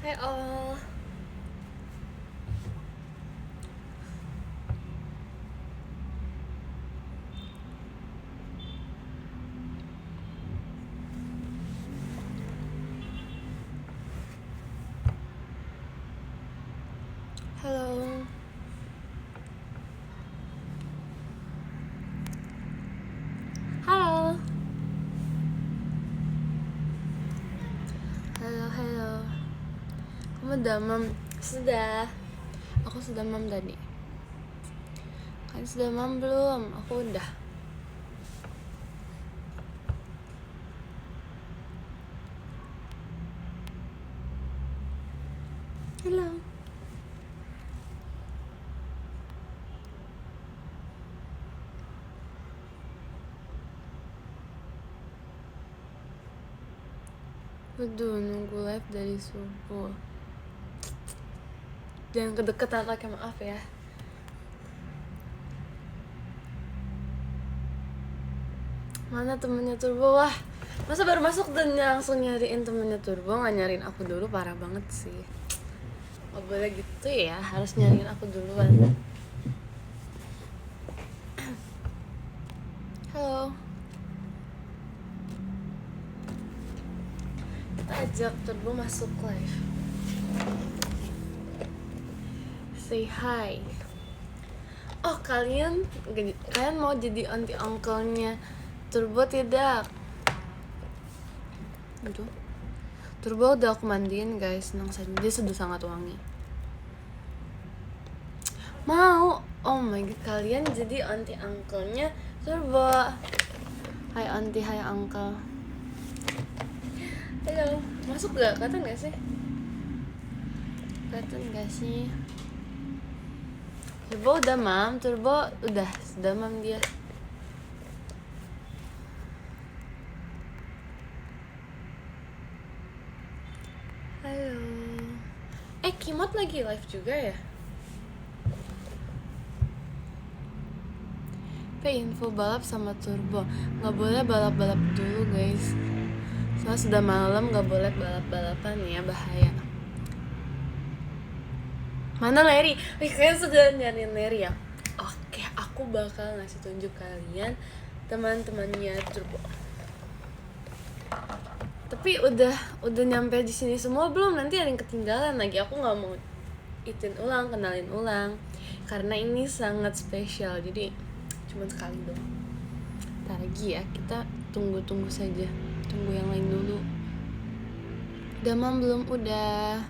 Hai all. Halo. Halo. Halo. Kamu udah mam? Sudah. Aku sudah mam tadi. Kalian sudah mam belum? Aku udah. Halo. Aduh, nunggu live dari subuh. Jangan kedekatan lagi, maaf ya. Mana temennya Turbo? Wah, masa baru masuk dan langsung nyariin temennya Turbo? Nggak nyariin aku dulu, parah banget sih. Nggak boleh gitu ya, harus nyariin aku duluan. Halo. Kita ajak Turbo masuk live. Say hi. Oh, kalian mau jadi auntie uncle-nya Turbo tidak? Aduh. Turbo udah aku mandiin guys, senang saja. Dia sudah sangat wangi. Mau? Oh my god, kalian jadi auntie uncle-nya Turbo. Hai auntie, hai uncle. Halo, masuk gak? Kelihatan gak sih? Kelihatan gak sih? Turbo udah mam, Turbo udah mam dia. Halo. Kimot lagi live juga ya? Info balap sama Turbo. Nggak boleh balap-balap dulu guys. Soalnya sudah malam, nggak boleh balap-balapan ya, bahaya. Mana Larry? Kalian sudah nyariin Larry ya? Oke, aku bakal ngasih tunjuk kalian teman-temannya Turbo. Tapi udah nyampe di sini semua belum? Nanti ada yang ketinggalan lagi. Aku nggak mau kenalin ulang karena ini sangat spesial. Jadi cuma sekali doang. Ntar lagi ya, kita tunggu saja. Tunggu yang lain dulu. Udah mam belum? Udah.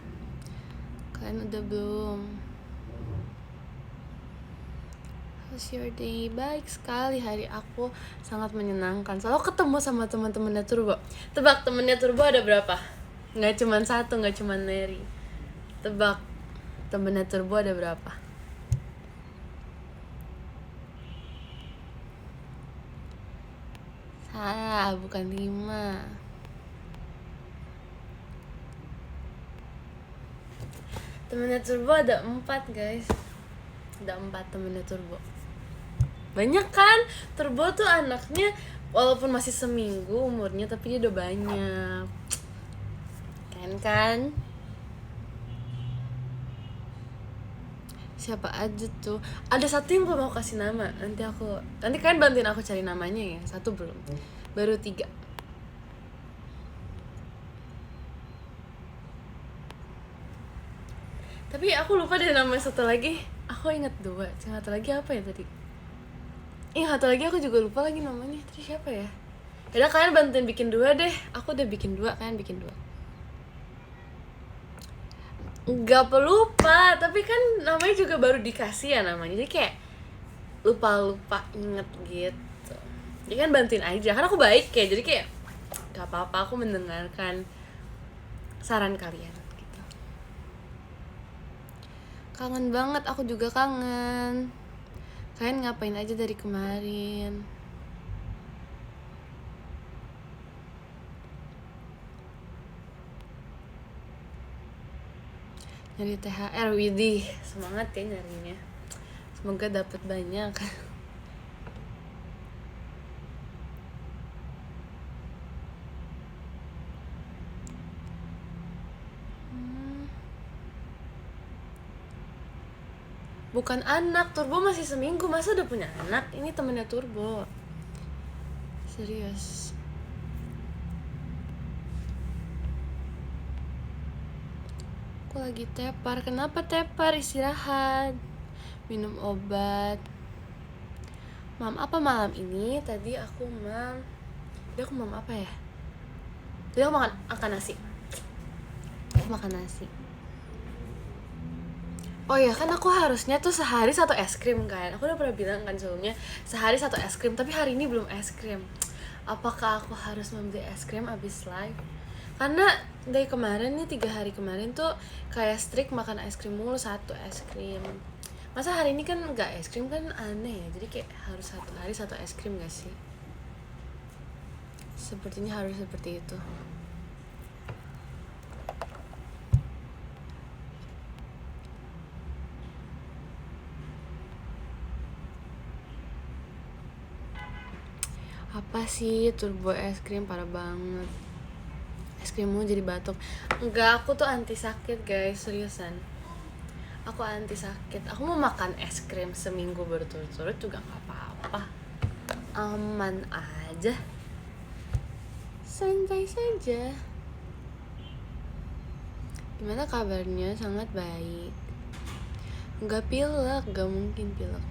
Kalian udah belum? How's your day? Baik sekali, hari aku sangat menyenangkan. Selalu ketemu sama teman-temannya Turbo. Tebak temennya Turbo ada berapa? Nggak cuma satu, nggak cuma Neri. Tebak temennya Turbo ada berapa? Salah, bukan 5. Temennya Turbo ada 4 guys. Ada 4 temennya Turbo. Banyak kan? Turbo tuh anaknya walaupun masih seminggu umurnya, tapi dia udah banyak. Kan? Siapa aja tuh? Ada satu yang belum aku kasih nama. Nanti kalian bantuin aku cari namanya ya. Satu belum. Baru 3. Tapi aku lupa deh nama satu lagi. Aku ingat 2. Satu lagi apa ya tadi? Satu lagi aku juga lupa lagi namanya. Tadi siapa ya? Yaudah kalian bantuin bikin 2 deh. Aku udah bikin 2, kalian bikin 2. Gak perlu lupa, tapi kan namanya juga baru dikasih ya namanya. Jadi kayak lupa inget gitu. Jadi kan bantuin aja, karena aku baik ya. Jadi kayak gak apa-apa, aku mendengarkan saran kalian gitu. Kangen banget, aku juga kangen. Kalian ngapain aja dari kemarin? Nyari THR, widih, semangat ya nyarinya. Semoga dapat banyak. Bukan anak, Turbo masih seminggu, masa udah punya anak? Ini temennya Turbo. Serius. Aku lagi tepar. Kenapa tepar? Istirahat, minum obat. Mam apa malam ini? Tadi aku mam apa ya? Tadi aku makan nasi. Aku makan nasi. Oh ya kan aku harusnya tuh sehari 1 es krim kan. Aku udah pernah bilang kan sebelumnya sehari 1 es krim, tapi hari ini belum es krim. Apakah aku harus membeli es krim abis live? Karena dari kemarin nih 3 hari kemarin tuh kayak strict makan es krim mulu, 1 es krim. Masa hari ini kan nggak es krim kan aneh ya. Jadi kayak harus 1 hari 1 es krim gak sih? Sepertinya harus seperti itu. Apa sih Turbo es krim, parah banget. Es krimmu jadi batuk. Enggak, aku tuh anti sakit guys, seriusan. Aku anti sakit. Aku mau makan es krim seminggu berturut-turut juga gak apa-apa. Aman aja. Santai saja. Gimana kabarnya? Sangat baik. Enggak pilek, gak mungkin pilek.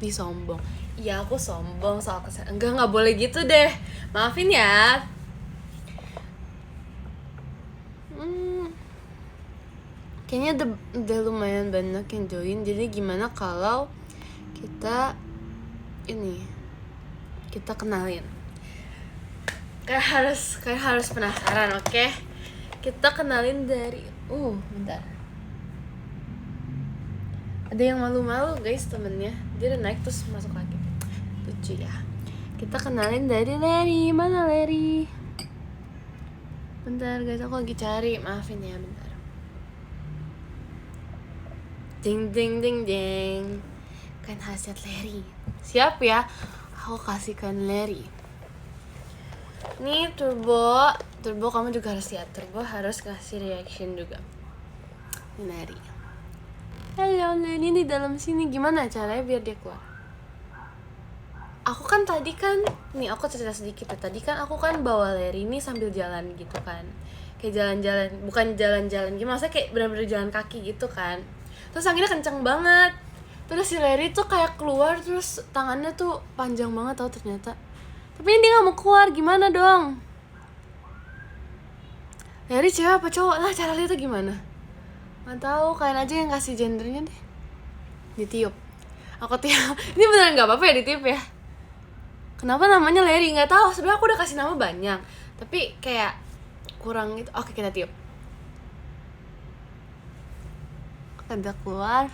Disombong. Iya aku sombong soal kesehatan. Enggak boleh gitu deh. Maafin ya. Kayaknya udah lumayan banyak yang join. Jadi gimana kalau kita kenalin. Kayak harus penasaran, oke? Kita kenalin dari bentar. Ada yang malu-malu guys temennya. Dia udah naik terus masuk lagi. Lucu ya. Kita kenalin dari Leri. Mana Leri? Bentar guys, aku lagi cari. Maafin ya, bentar. Ding ding ding ding. Kan khasiat Leri. Siap ya? Aku kasihkan Leri. Nih Turbo kamu juga harus lihat. Turbo harus kasih reaction juga. Ini Leri. Halo Leri di dalam sini. Gimana caranya biar dia keluar? Aku kan tadi kan, nih aku cerita sedikit ya. Tadi kan aku kan bawa Leri ini sambil jalan gitu kan. Kayak jalan-jalan, bukan jalan-jalan gimana, maksudnya kayak benar-benar jalan kaki gitu kan. Terus anginnya kenceng banget. Terus si Leri tuh kayak keluar, terus tangannya tuh panjang banget tau ternyata. Tapi ini dia gak mau keluar, gimana dong? Leri cewek apa cowok? Nah cara lihatnya gimana? Gak tahu, kalian aja yang kasih gendernya deh. Ditiup. Aku tiup. Ini beneran gak apa-apa ya ditiup ya? Kenapa namanya Leri? Gak tahu. Sebenarnya aku udah kasih nama banyak, tapi kayak kurang gitu. Oke, kita tiup. Udah keluar.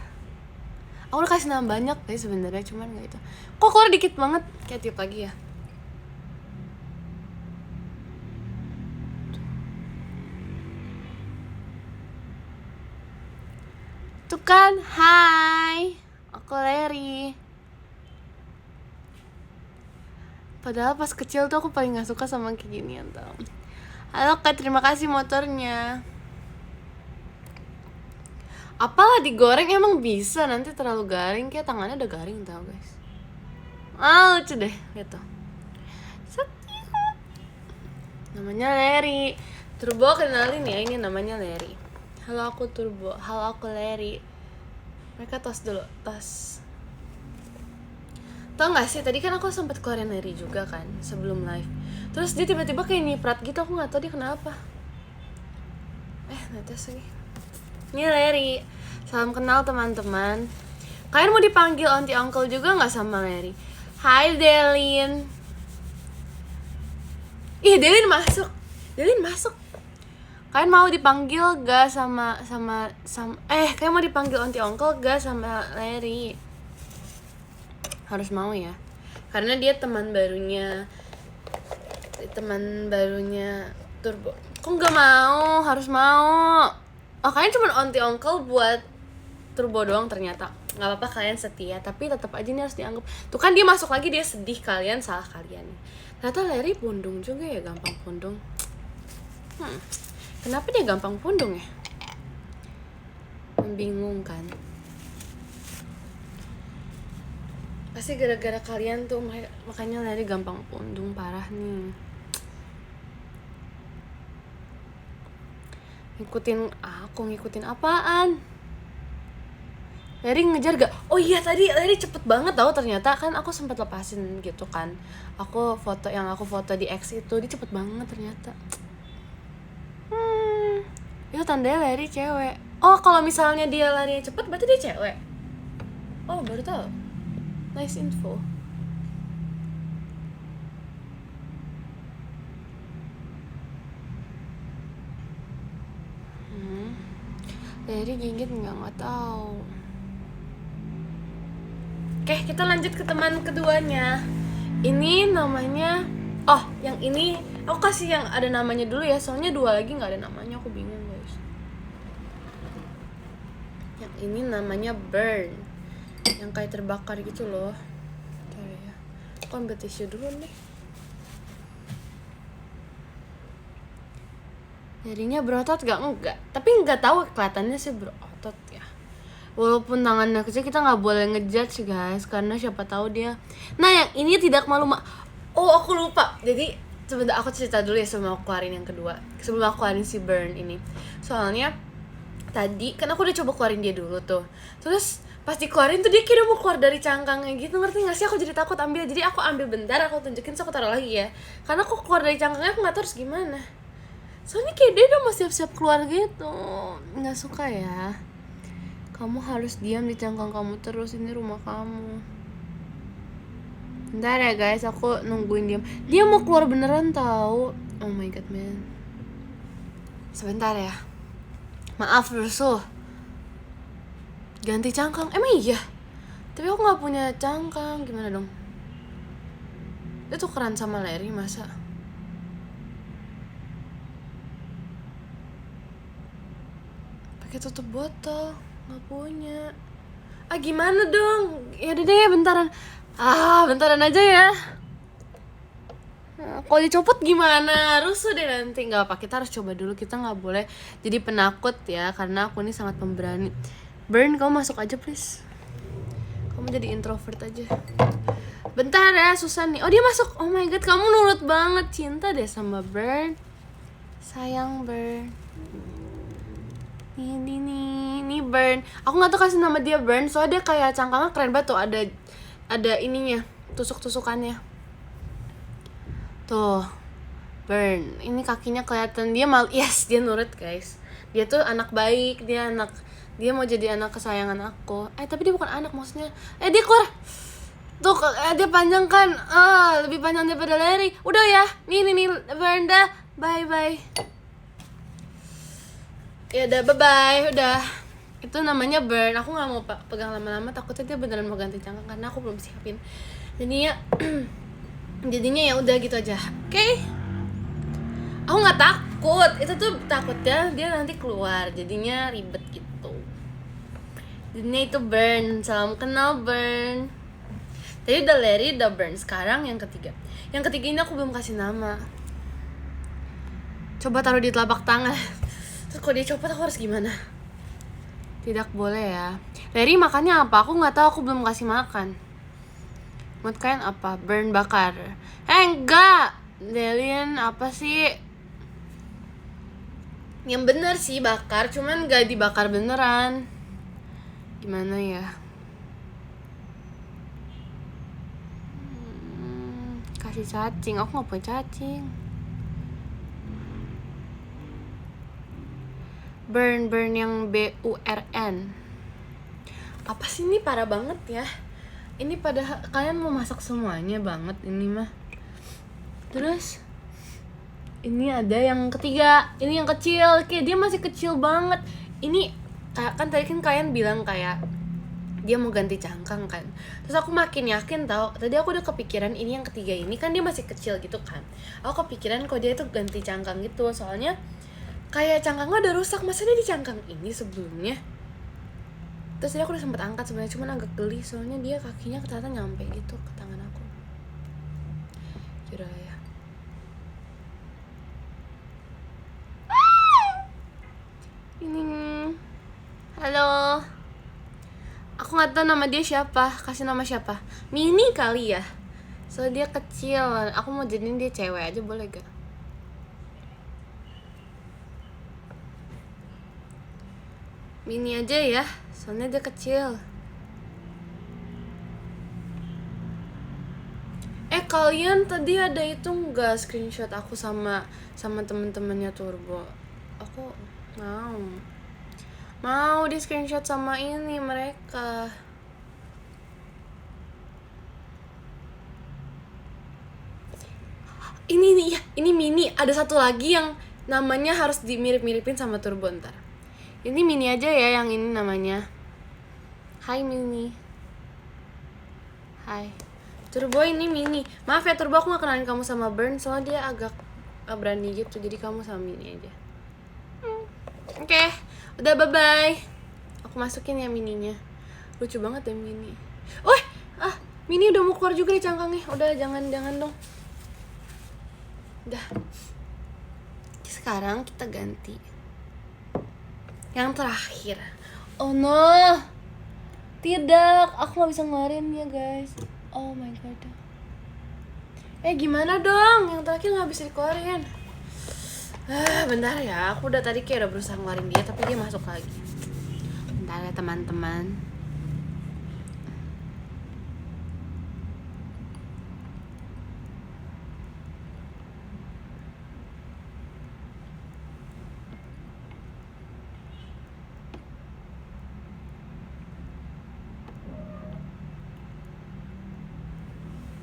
Aku udah kasih nama banyak guys sebenarnya, cuman gak itu. Kok keluar dikit banget? Kayak tiup lagi ya. Tuh kan, hai, aku Leri. Padahal pas kecil tuh aku paling gak suka sama kayak ginian tau. Halo Kak, terima kasih motornya. Apalah digoreng emang bisa, nanti terlalu garing, kayak tangannya udah garing tau guys. Lucu deh, gitu. Namanya Leri. Turbo kenalin ya, ini namanya Leri. Halo aku Turbo, halo aku Leri. Mereka tos dulu, tos. Tau gak sih, tadi kan aku sempat keluarin Leri juga kan sebelum live. Terus dia tiba-tiba kayak nyiprat gitu, aku gak tau dia kenapa. Netes lagi. Ini Leri. Salam kenal teman-teman. Kalian mau dipanggil auntie uncle juga gak sama Leri? Hai Delin. Delin masuk. Kalian mau dipanggil gak sama kalian mau dipanggil auntie uncle gak sama Leri? Harus mau ya, karena dia teman barunya Turbo. Kok nggak mau? Harus mau. Kalian cuma auntie uncle buat Turbo doang ternyata. Nggak apa-apa, kalian setia, tapi tetap aja nih harus dianggap. Tuh kan dia masuk lagi, dia sedih, kalian salah kalian. Ternyata Leri pundung juga ya, gampang pundung. Kenapa dia gampang pundung ya? Membingungkan. Pasti gara-gara kalian tuh, makanya Leri gampang pundung parah nih. Ngikutin apaan? Leri ngejar gak? Oh iya, tadi Leri cepet banget tau, ternyata kan aku sempat lepasin gitu kan. Aku foto di X itu, dia cepet banget ternyata. Itu tandanya Leri cewek. Oh, kalau misalnya dia larinya cepet berarti dia cewek. Oh, baru tau. Nice info. Leri gigit nggak tahu. Oke, kita lanjut ke teman keduanya. Ini namanya, yang ini aku kasih yang ada namanya dulu ya, soalnya dua lagi nggak ada namanya, aku bingung guys. Yang ini namanya Burn, yang kayak terbakar gitu loh. Bentar ya, aku ambil tisu dulu nih. Jadinya berotot gak? Enggak, tapi nggak tahu kelihatannya sih berotot ya. Walaupun tangannya kecil, kita nggak boleh ngejudge guys, karena siapa tahu dia. Nah, yang ini tidak malu aku lupa. Jadi sebentar, aku cerita dulu ya sebelum aku keluarin yang kedua, sebelum aku keluarin si Burn ini. Soalnya tadi kan aku udah coba keluarin dia dulu tuh, terus pas dikeluarin tuh dia kira mau keluar dari cangkangnya gitu, ngerti gak sih? Aku jadi takut ambil, jadi aku ambil bentar, aku tunjukin, terus aku taruh lagi ya, karena aku keluar dari cangkangnya aku nggak tahu harus gimana. Soalnya kayak dia udah mau siap-siap keluar gitu. Nggak suka ya. Kamu harus diam di cangkang kamu terus, ini rumah kamu. Bentar ya guys, aku nungguin diam. Dia mau keluar beneran tahu. Oh my god man. Sebentar ya. Maaf Rusuh. Ganti cangkang. Emang iya? Tapi aku nggak punya cangkang, gimana dong? Itu tukeran sama Leri masa? Pakai tutup botol, nggak punya. Gimana dong? Ya udah deh, bentaran aja ya. Kalau dicopot gimana? Rusuh deh nanti. Nggak apa, kita harus coba dulu. Kita nggak boleh jadi penakut ya, karena aku ini sangat pemberani. Burn, kamu masuk aja please. Kamu jadi introvert aja. Bentar ya, susah nih. Oh, dia masuk. Oh my god, kamu nurut banget. Cinta deh sama Burn. Sayang Burn. Ini Burn. Aku nggak tahu kasih nama dia Burn, soalnya dia kayak cangkangnya keren banget tuh, ada ininya, tusuk-tusukannya. Tuh, Burn. Ini kakinya kelihatan dia yes, dia nurut guys. Dia tuh anak baik, dia mau jadi anak kesayangan aku. Tapi dia bukan anak maksudnya. Dia keluar. Tuh, dia panjang kan? Lebih panjang daripada Leri. Udah ya. Nih Burn dah. Bye. Ya udah, bye-bye, udah. Itu namanya Burn. Aku nggak mau pegang lama-lama, takutnya dia beneran mau ganti cangkang karena aku belum siapin. Jadinya ya udah gitu aja. Oke? Aku nggak takut. Itu tuh takutnya dia nanti keluar, jadinya ribet gitu. Jadinya itu Burn. Salam kenal Burn. Tadi udah Leri, udah Burn. Sekarang yang ketiga. Yang ketiga ini aku belum kasih nama. Coba taruh di telapak tangan. Terus kalau dia copot aku harus gimana? Tidak boleh ya. Leri makannya apa? Aku nggak tahu, aku belum kasih makan. Menurut kalian apa? Burn bakar. Enggak. Delian apa sih? Yang bener sih bakar, cuman nggak dibakar beneran. Gimana ya? Kasih cacing. Aku nggak punya cacing. Burn yang BURN. Apa sih ini, parah banget ya. Ini pada kalian mau masak semuanya banget ini mah. Terus ini ada yang ketiga, ini yang kecil. Kayak dia masih kecil banget. Ini kan tadi kan kalian bilang kayak dia mau ganti cangkang kan. Terus aku makin yakin tau. Tadi aku udah kepikiran ini yang ketiga ini kan dia masih kecil gitu kan. Aku kepikiran kok dia itu ganti cangkang gitu. Soalnya kayak cangkangnya udah rusak, masa dia di cangkang ini sebelumnya. Terus dia aku udah sempet angkat sebenarnya, cuman agak geli soalnya dia kakinya ternyata nyampe gitu ke tangan aku. Yaudah ya. Ini halo. Aku nggak tahu nama dia siapa. Kasih nama siapa? Mini kali ya. So dia kecil. Aku mau jadiin dia cewek aja, boleh gak? Mini aja ya, soalnya dia kecil. Kalian tadi ada itu nggak screenshot aku sama temen-temennya Turbo? Aku mau di screenshot sama ini mereka. Ini Mini. Ada satu lagi yang namanya harus dimirip-miripin sama Turbo ntar. Ini Mini aja ya yang ini namanya. Hai Mini. Hai. Turbo ini Mini. Maaf ya Turbo, aku gak kenalin kamu sama Burn soalnya dia agak berani gitu. Jadi kamu sama Mini aja. Oke, udah bye-bye. Aku masukin ya Mininya. Lucu banget ya Mini. Mini udah mau keluar juga nih cangkangnya. Udah jangan dong. Udah. Sekarang kita ganti yang terakhir. Oh no, tidak, aku gak bisa ngeluarin ya guys. Oh my god. Gimana dong, yang terakhir gak bisa dikeluarin. Bentar ya, aku tadi kayak udah berusaha ngeluarin dia tapi dia masuk lagi. Bentar ya teman-teman.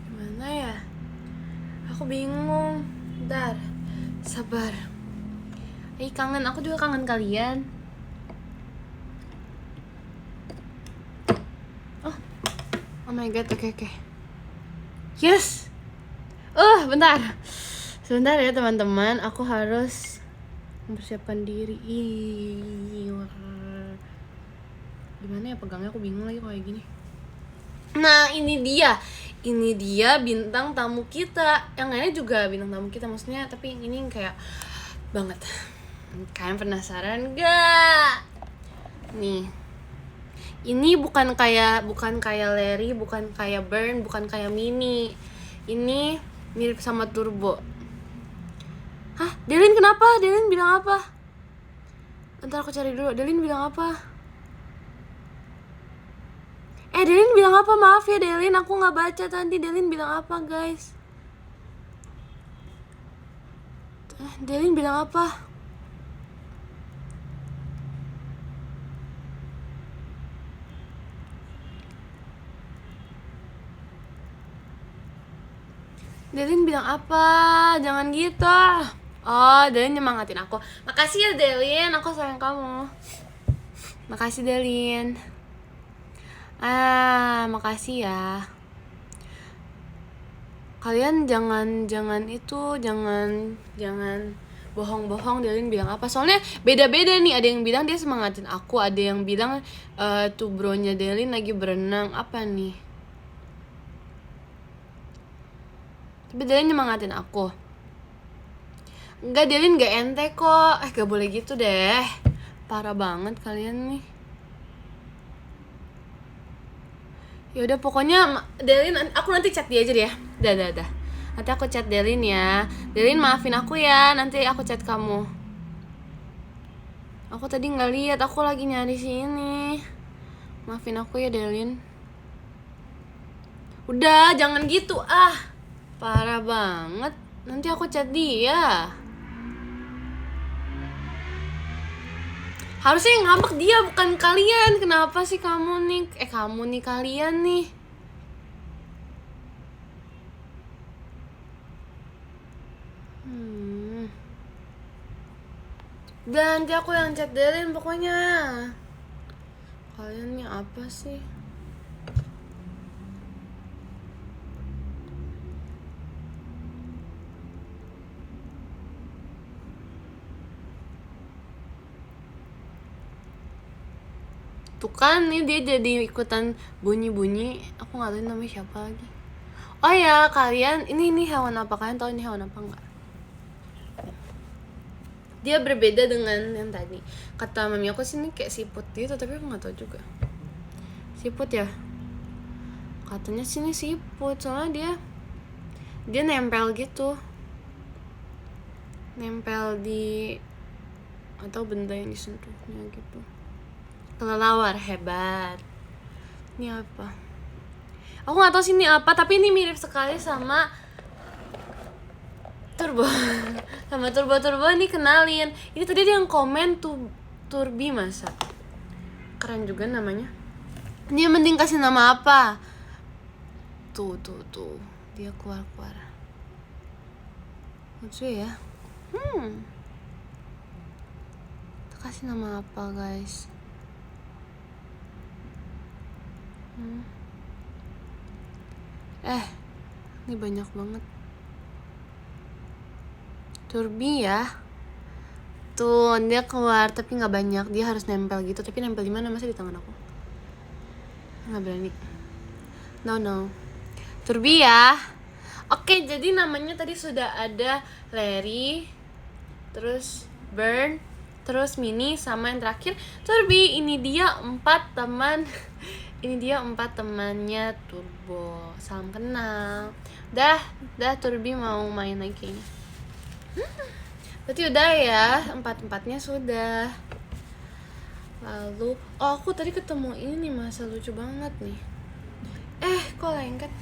Gimana ya? Aku bingung. Bentar, sabar. Kangen, aku juga kangen kalian. Oh my god, oke. Yes. Bentar. Sebentar ya teman-teman, aku harus mempersiapkan diri. Gimana ya pegangnya, aku bingung lagi kayak gini. Nah, ini dia bintang tamu kita. Yang lainnya juga bintang tamu kita maksudnya, tapi yang ini kayak banget. Kalian penasaran gak? Nih. Ini bukan kayak Larry, bukan kayak Burn, bukan kayak Mini. Ini mirip sama Turbo. Hah? Delin kenapa? Delin bilang apa? Ntar aku cari dulu. Delin bilang apa? Delin bilang apa? Maaf ya Delin, aku gak baca tadi. Delin bilang apa guys? Delin bilang apa? Delin bilang apa? Jangan gitu. Oh, Delin nyemangatin aku. Makasih ya Delin, aku sayang kamu. Makasih Delin. Makasih ya. Kalian jangan bohong-bohong Delin bilang apa. Soalnya beda-beda nih, ada yang bilang dia semangatin aku, ada yang bilang tuh bronya Delin lagi berenang. Apa nih? Tapi Delin nyemangatin aku. Enggak, Delin gak ente kok. Gak boleh gitu deh. Parah banget kalian nih. Yaudah pokoknya Delin, aku nanti chat dia aja deh ya. Dah. Nanti aku chat Delin ya. Delin maafin aku ya, nanti aku chat kamu. Aku tadi gak lihat, aku lagi nyari sini. Maafin aku ya Delin. Udah, jangan gitu parah banget. Nanti aku chat dia. Harusnya yang ngambek dia, bukan kalian. Kenapa sih kamu nih? Kalian nih. Dan nanti aku yang chat Delin pokoknya. Kalian nih apa sih? Tuh kan nih dia jadi ikutan bunyi-bunyi. Aku gak tahu namanya siapa lagi. Oh ya kalian, ini hewan apa? Kalian tahu ini hewan apa enggak? Dia berbeda dengan yang tadi. Kata mami aku sih ini kayak siput gitu, tapi aku gak tahu juga. Siput ya? Katanya sini siput, soalnya dia nempel gitu. Nempel di atau benda yang disentuhnya gitu. Kelelawar, hebat. Ini apa? Aku nggak tahu sih ini apa, tapi ini mirip sekali sama Turbo. Sama Turbo ini kenalin. Ini tadi dia yang komen tuh Turbi masa. Keren juga namanya. Dia mending kasih nama apa? Tuh. Dia keluar. Lucu ya. Kita kasih nama apa, guys? Ini banyak banget. Turbi ya. Tuh, dia keluar tapi nggak banyak. Dia harus nempel gitu. Tapi nempel di mana? Masa di tangan aku? Nggak berani. No. Turbi ya. Oke, jadi namanya tadi sudah ada Larry, terus Burn, terus Mini, sama yang terakhir Turbi. Ini dia 4 teman. Ini dia 4 temannya Turbo. Salam kenal. Dah Turbi mau main lagi kayaknya. Berarti udah ya, 4-4-nya sudah. Lalu, aku tadi ketemu ini masa lucu banget nih. Kok lengket?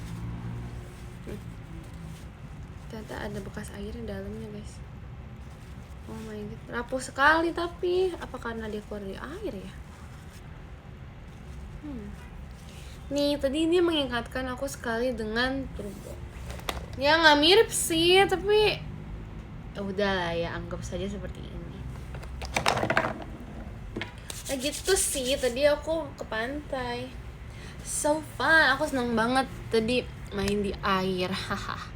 Ternyata ada bekas air di dalamnya, guys. Oh my god, rapuh sekali tapi apa karena dia keluar dari air ya? Nih, tadi ini mengingatkan aku sekali dengan Turbo. Ya nggak mirip sih, tapi ya udahlah ya, anggap saja seperti ini. Nah gitu sih, tadi aku ke pantai. So fun, aku seneng banget tadi main di air. Haha.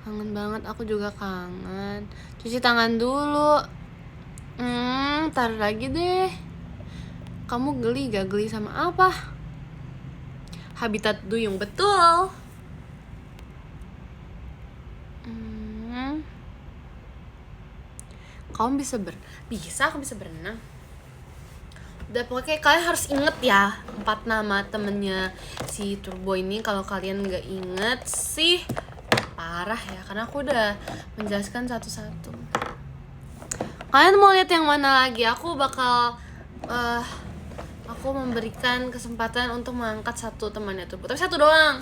Kangen banget, aku juga kangen. Cuci tangan dulu. Tar lagi deh. Kamu geli gak? Geli sama apa? Habitat duyung, betul. Kamu bisa aku bisa berenang. Udah, pokoknya kalian harus inget ya 4 nama temennya si Turbo ini. Kalau kalian gak inget sih parah ya, karena aku udah menjelaskan satu-satu. Kalian mau lihat yang mana lagi? Aku bakal aku memberikan kesempatan untuk mengangkat 1 temannya Turbo, tapi 1 doang.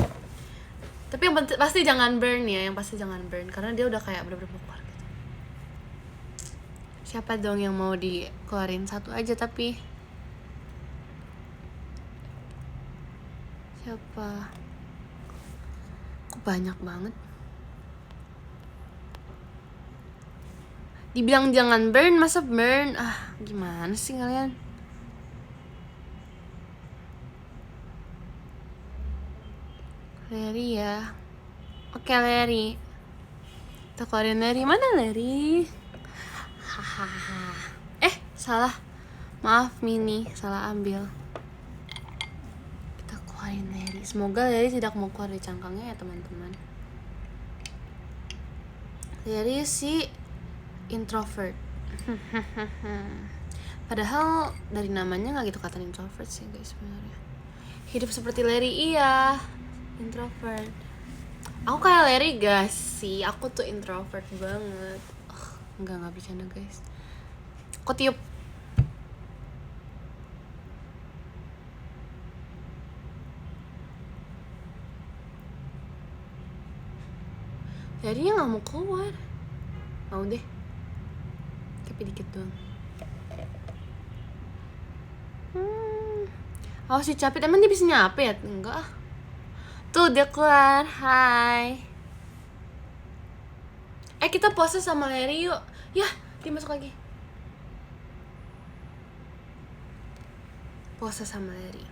Tapi yang pasti jangan burn ya, yang pasti jangan burn, karena dia udah kayak bener-bener mau keluar gitu. Siapa dong yang mau dikeluarin? 1 aja tapi. Siapa? Kok banyak banget? Dibilang jangan burn, masa burn? Gimana sih kalian? Larry ya. Oke, Larry. Kita keluarin Larry. Mana Larry? Hahaha. Salah. Maaf Mini, salah ambil. Kita keluarin Larry. Semoga Larry tidak mau keluar dari cangkangnya ya, teman-teman. Larry si introvert. Padahal dari namanya nggak gitu kata introvert sih, guys, sebenarnya. Hidup seperti Larry, iya, introvert. Aku kayak Larry gak sih? Aku tuh introvert banget. Enggak bercanda, guys. Kok tiup? Larry nggak mau keluar. Mau deh, tapi dikit doang. Si Capit, emang dia bisa nyapit? Enggak. Tuh dia keluar. Hai. Kita pose sama Larry yuk. Ya, dia masuk lagi. Pose sama Larry.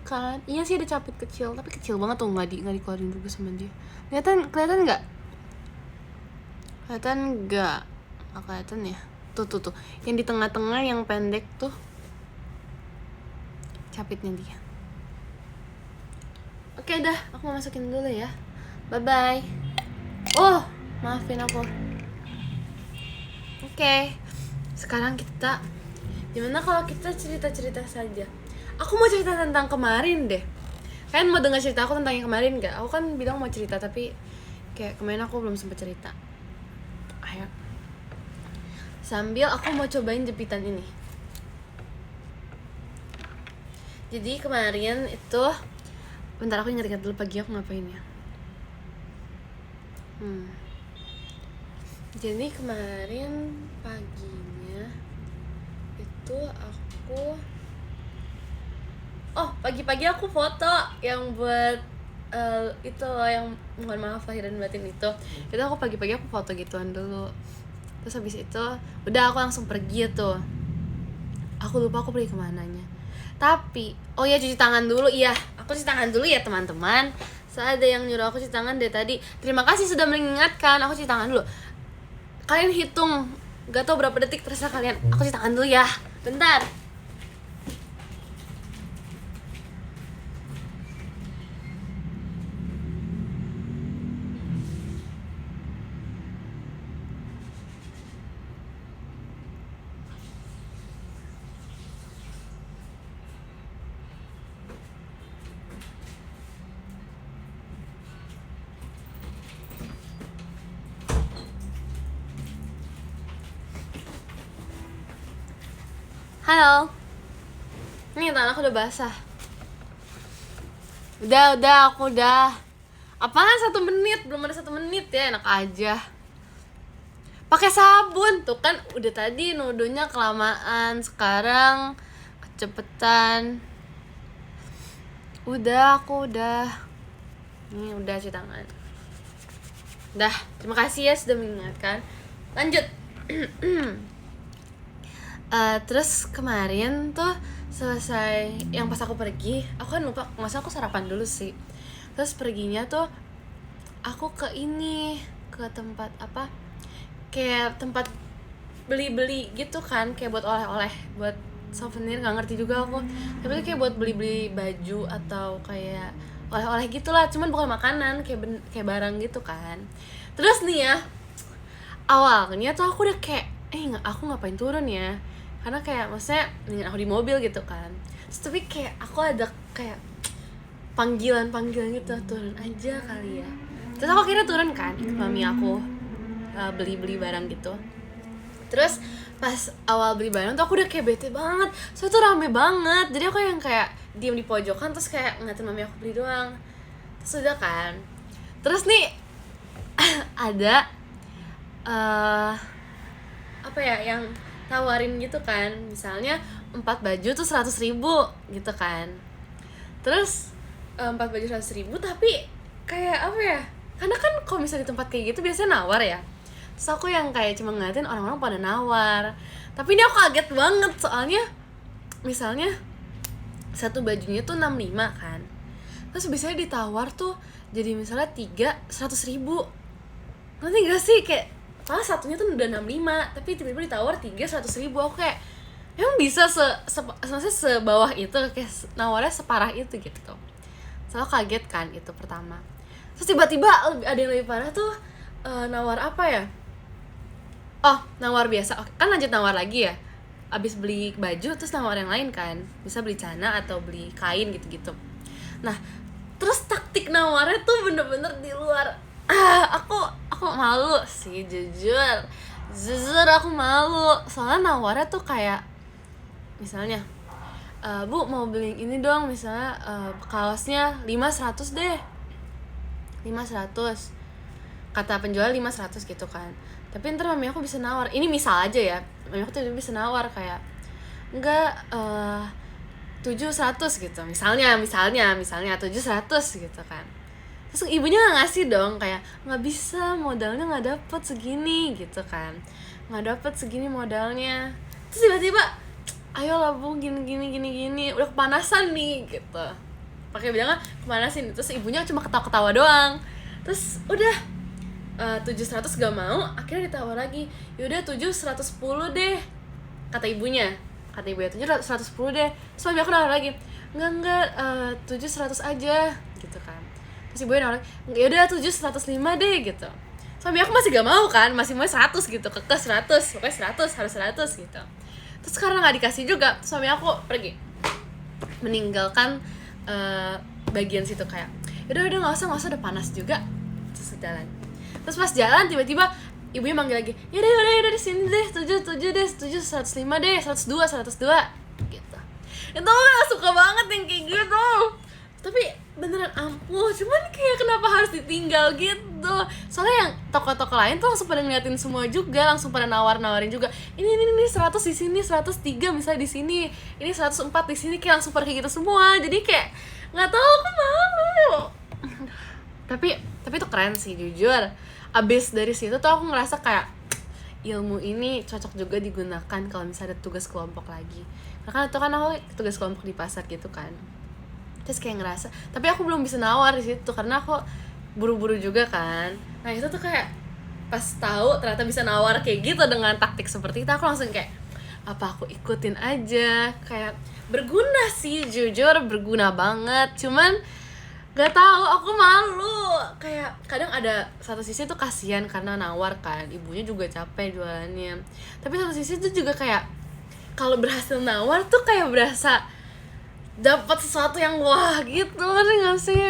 Kan? Iya sih ada Capit kecil, tapi kecil banget tuh, nggak dikeluarin juga sama dia. Kelihatan nggak? Kelihatan nggak? Kelihatan ya. Tuh. Yang di tengah-tengah yang pendek tuh Capitnya dia. Oke dah, aku mau masukin dulu ya. Bye bye. Maafin aku. Oke, sekarang gimana kalau kita cerita-cerita saja? Aku mau cerita tentang kemarin deh. Kalian mau dengar cerita aku tentang yang kemarin gak? Aku kan bilang mau cerita, tapi kayak kemarin aku belum sempat cerita. Ayo. Sambil aku mau cobain jepitan ini. Jadi kemarin itu, bentar aku ingat-ingat dulu pagi aku ngapain ya. Jadi kemarin paginya itu pagi-pagi aku foto yang buat itu loh, yang mohon maaf lahir dan batin itu aku pagi-pagi aku foto gituan dulu. Terus habis itu udah aku langsung pergi tuh. Aku lupa aku pergi kemananya. Tapi cuci tangan dulu. Iya, aku cuci tangan dulu ya teman-teman. Saya ada yang nyuruh aku cuci tangan dari tadi. Terima kasih sudah mengingatkan. Aku cuci tangan dulu. Kalian hitung, gak tau berapa detik, terserah kalian. Aku cuci tangan dulu ya. Bentar. Halo. Nih tangan aku udah basah. Udah, aku udah. Apaan 1 menit? Belum ada 1 menit ya, enak aja. Pakai sabun tuh kan, udah tadi nuduhnya kelamaan, sekarang kecepetan. Aku udah. Nih udah cuci tangan. Dah, terima kasih ya sudah mengingatkan. Lanjut. Terus kemarin tuh selesai yang pas aku pergi, aku kan lupa, masa aku sarapan dulu sih. Terus perginya tuh aku ke tempat apa, kayak tempat beli-beli gitu kan, kayak buat oleh-oleh, buat souvenir, nggak ngerti juga aku. Tapi tuh kayak buat beli-beli baju atau kayak oleh-oleh gitulah, cuman bukan makanan, kayak barang gitu kan. Terus nih ya, awalnya tuh aku udah kayak aku ngapain turun ya, karena kayak maksudnya dengan aku di mobil gitu kan. Terus tapi kayak aku ada kayak panggilan gitu, turun aja kali ya. Terus aku akhirnya turun kan, ikut mami aku beli barang gitu. Terus pas awal beli barang tuh aku udah kayak bete banget, soalnya tuh rame banget. Jadi aku yang kayak diem di pojokan, terus kayak ngeliatin mami aku beli doang. Terus udah kan, terus nih ada yang tawarin gitu kan, misalnya 4 baju tuh 100.000 gitu kan. Terus 4 baju 100.000, tapi kayak karena kan kalau misalnya di tempat kayak gitu biasanya nawar ya. Terus aku yang kayak cuma ngeliatin orang-orang pada nawar, tapi ini aku kaget banget, soalnya misalnya 1 bajunya tuh 65 kan, terus biasanya ditawar tuh jadi misalnya 3 100.000. Nanti gak sih, kayak malah satunya tuh udah 65, tapi tiba-tiba ditawar 3 100.000. Aku kayak emang bisa maksudnya sebawah itu, kayak nawarnya separah itu gitu. Soalnya kaget kan, itu pertama. Terus tiba-tiba ada yang lebih parah tuh, nawar apa ya, nawar biasa. Kan lanjut nawar lagi ya, abis beli baju terus nawar yang lain kan, bisa beli celana atau beli kain gitu-gitu. Nah terus taktik nawarnya tuh bener-bener di luar. Aku malu sih, jujur aku malu, soalnya nawarnya tuh kayak misalnya, Bu mau beli ini dong, misalnya kaosnya 500 deh, 500 kata penjual, 500 gitu kan. Tapi ntar mami aku bisa nawar, ini misal aja ya, mami aku tuh bisa nawar kayak enggak, 700 gitu, misalnya 700 gitu kan. Terus ibunya nggak ngasih dong, kayak nggak bisa, modalnya nggak dapet segini gitu kan, nggak dapet segini modalnya. Terus tiba-tiba ayolah Bu, gini udah kepanasan nih gitu, pakai bilangnya kepanasin. Terus ibunya cuma ketawa-ketawa doang. Terus udah 700 gak mau, akhirnya ditawar lagi, yaudah 710 deh kata ibunya 710 deh. Terus mami aku nawar lagi, enggak 700 aja gitu kan. Terus ibunya nawar lagi, yaudah 705 deh gitu. suami aku masih gak mau kan, masih mau 100 gitu, kekeh 100, pokoknya 100, harus 100 gitu. Terus karena gak dikasih juga, suami aku pergi, meninggalkan bagian situ kayak udah nggak usah udah panas juga. Terus jalan, terus pas jalan tiba-tiba ibunya manggil lagi, yaudah di sini deh, 105 deh, 102 gitu. Itu gak suka banget yang kayak gitu, tapi beneran ampuh, cuman kayak kenapa harus ditinggal gitu. Soalnya yang toko-toko lain tuh langsung pada ngeliatin semua juga, langsung pada nawarin juga, ini 100 di sini, 103 misalnya di sini, ini 104 di sini, kayak langsung pada kayak gitu semua. Jadi kayak nggak tahu, aku malu. tapi itu keren sih jujur. Abis dari situ tuh aku ngerasa kayak ilmu ini cocok juga digunakan kalau misalnya ada tugas kelompok lagi. Karena itu kan aku tugas kelompok di pasar gitu kan. Terus kayak ngerasa, tapi aku belum bisa nawar di situ karena aku buru-buru juga kan. Nah itu tuh kayak pas tahu ternyata bisa nawar kayak gitu dengan taktik seperti itu, aku langsung kayak apa aku ikutin aja. Kayak berguna sih jujur, berguna banget. Cuman gak tahu, aku malu. Kayak kadang ada satu sisi tuh kasihan karena nawar kan, ibunya juga capek jualannya. Tapi satu sisi tuh juga kayak kalau berhasil nawar tuh kayak berasa dapat sesuatu yang wah gitu, ngerti gak sih?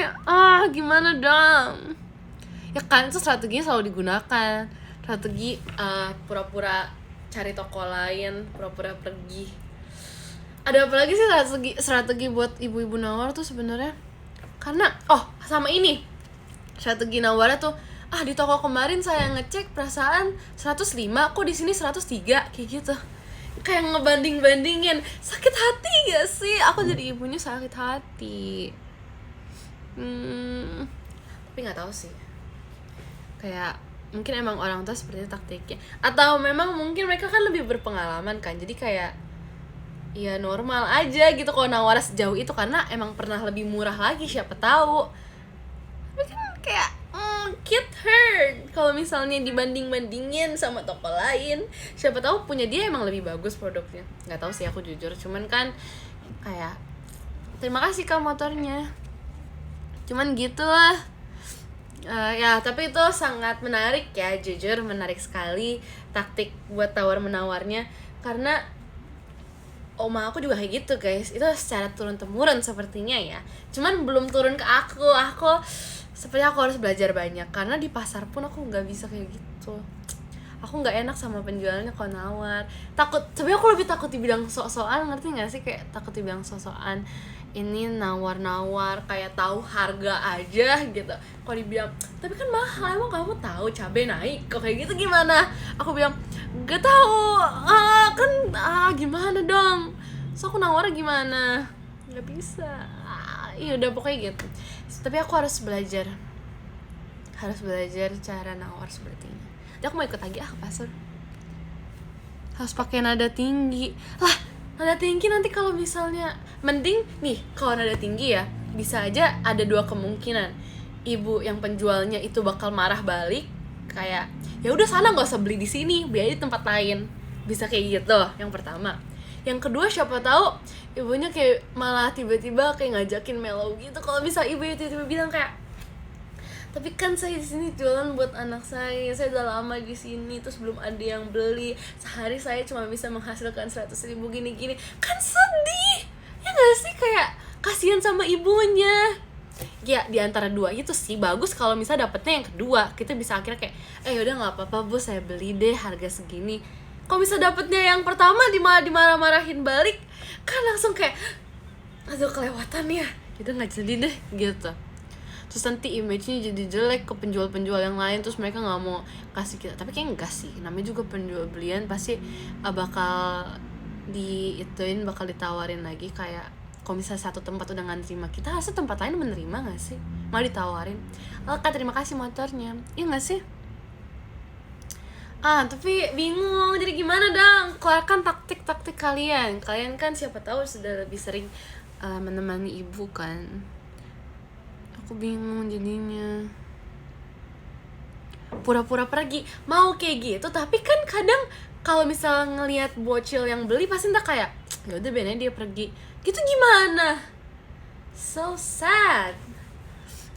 Gimana dong? Ya kan, itu strateginya selalu digunakan. Strategi pura-pura cari toko lain, pura-pura pergi. Ada apa lagi sih strategi buat ibu-ibu nawar tuh sebenarnya? Karena sama ini strategi nawarnya tuh, di toko kemarin saya ngecek perasaan 105, kok di sini 103, kayak gitu. Kayak ngebanding-bandingin. Sakit hati gak sih? Aku jadi ibunya sakit hati. Tapi gak tahu sih, kayak mungkin emang orang tua seperti itu taktiknya, atau memang mungkin mereka kan lebih berpengalaman kan, jadi kayak ya normal aja gitu kalau nawar sejauh itu, karena emang pernah lebih murah lagi, siapa tahu. Tapi kan kayak kid hurt kalau misalnya dibanding-bandingin sama toko lain, siapa tahu punya dia emang lebih bagus produknya. Nggak tahu sih aku jujur, cuman kan kayak terima kasih kak motornya, cuman gitulah. Ya tapi itu sangat menarik ya, jujur menarik sekali taktik buat tawar menawarnya. Karena oma aku juga kayak gitu guys, itu secara turun temurun sepertinya ya, cuman belum turun ke aku sepertinya aku harus belajar banyak, karena di pasar pun aku nggak bisa kayak gitu. Aku nggak enak sama penjualnya kalau nawar, takut. Sebenarnya aku lebih takut dibilang sok-sokan, ngerti nggak sih? Kayak takut dibilang sok-sokan, ini nawar-nawar kayak tahu harga aja gitu. Kalau dibilang tapi kan mahal, emang kamu tahu cabai naik, kok kayak gitu gimana? Aku bilang gak tahu, gimana dong? So aku nawarnya gimana? Nggak bisa. Iya udah pokoknya gitu. Tapi aku harus belajar cara nawar seperti ini. Jadi aku mau ikut lagi ke pasar. Harus pakai nada tinggi lah. Nada tinggi nanti kalau misalnya, mending nih kalau nada tinggi ya, bisa aja ada dua kemungkinan. Ibu yang penjualnya itu bakal marah balik, kayak ya udah sana nggak usah beli di sini, beli aja di tempat lain. Bisa kayak gitu yang pertama. Yang kedua, siapa tahu ibunya kayak malah tiba-tiba kayak ngajakin mellow gitu. Kalau bisa ibu tiba-tiba bilang kayak, tapi kan saya di sini jualan buat anak saya udah lama di sini, terus belum ada yang beli, sehari saya cuma bisa menghasilkan 100.000 gini-gini, kan sedih ya nggak sih? Kayak kasihan sama ibunya. Ya di antara dua itu sih bagus kalau misalnya dapetnya yang kedua, kita bisa akhirnya kayak yaudah nggak apa-apa bu, saya beli deh harga segini. Kalau bisa dapetnya yang pertama dimarah-marahin balik, kan langsung kayak aduh kelewatan ya gitu, nggak jadi deh gitu. Terus nanti image-nya jadi jelek ke penjual-penjual yang lain, terus mereka nggak mau kasih kita. Tapi kayak enggak sih, namanya juga penjual belian pasti bakal bakal ditawarin lagi. Kayak kalau misalnya satu tempat udah nggak nerima kita, harusnya tempat lain menerima nggak sih? Malah ditawarin, kak terima kasih motornya, iya nggak sih? Tapi bingung, jadi gimana dong? Keluarkan taktik-taktik kalian kan siapa tahu sudah lebih sering menemani ibu kan. Aku bingung jadinya. Pura-pura pergi, mau kayak gitu, tapi kan kadang kalau misalnya ngelihat bocil yang beli pasti entah kayak ya udah bener dia pergi. Gitu gimana? So sad.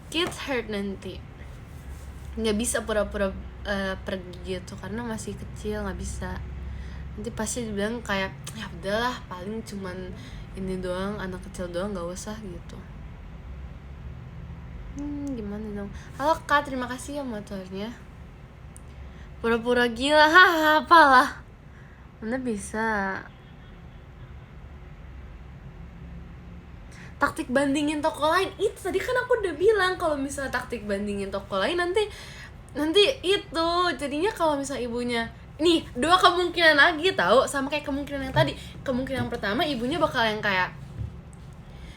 Kids hurt nanti. Nggak bisa pura-pura pergi gitu karena masih kecil, nggak bisa. Nanti pasti dibilang kayak ya udahlah paling cuman ini doang, anak kecil doang, nggak usah gitu. Gimana dong? Halo Kak, terima kasih ya motornya. Pura-pura gila, haha, apalah. Mana bisa. Taktik bandingin toko lain, itu tadi kan aku udah bilang kalau misalnya taktik bandingin toko lain nanti itu jadinya kalau misalnya ibunya nih 2 kemungkinan lagi tahu, sama kayak kemungkinan yang tadi. Kemungkinan pertama ibunya bakal yang kayak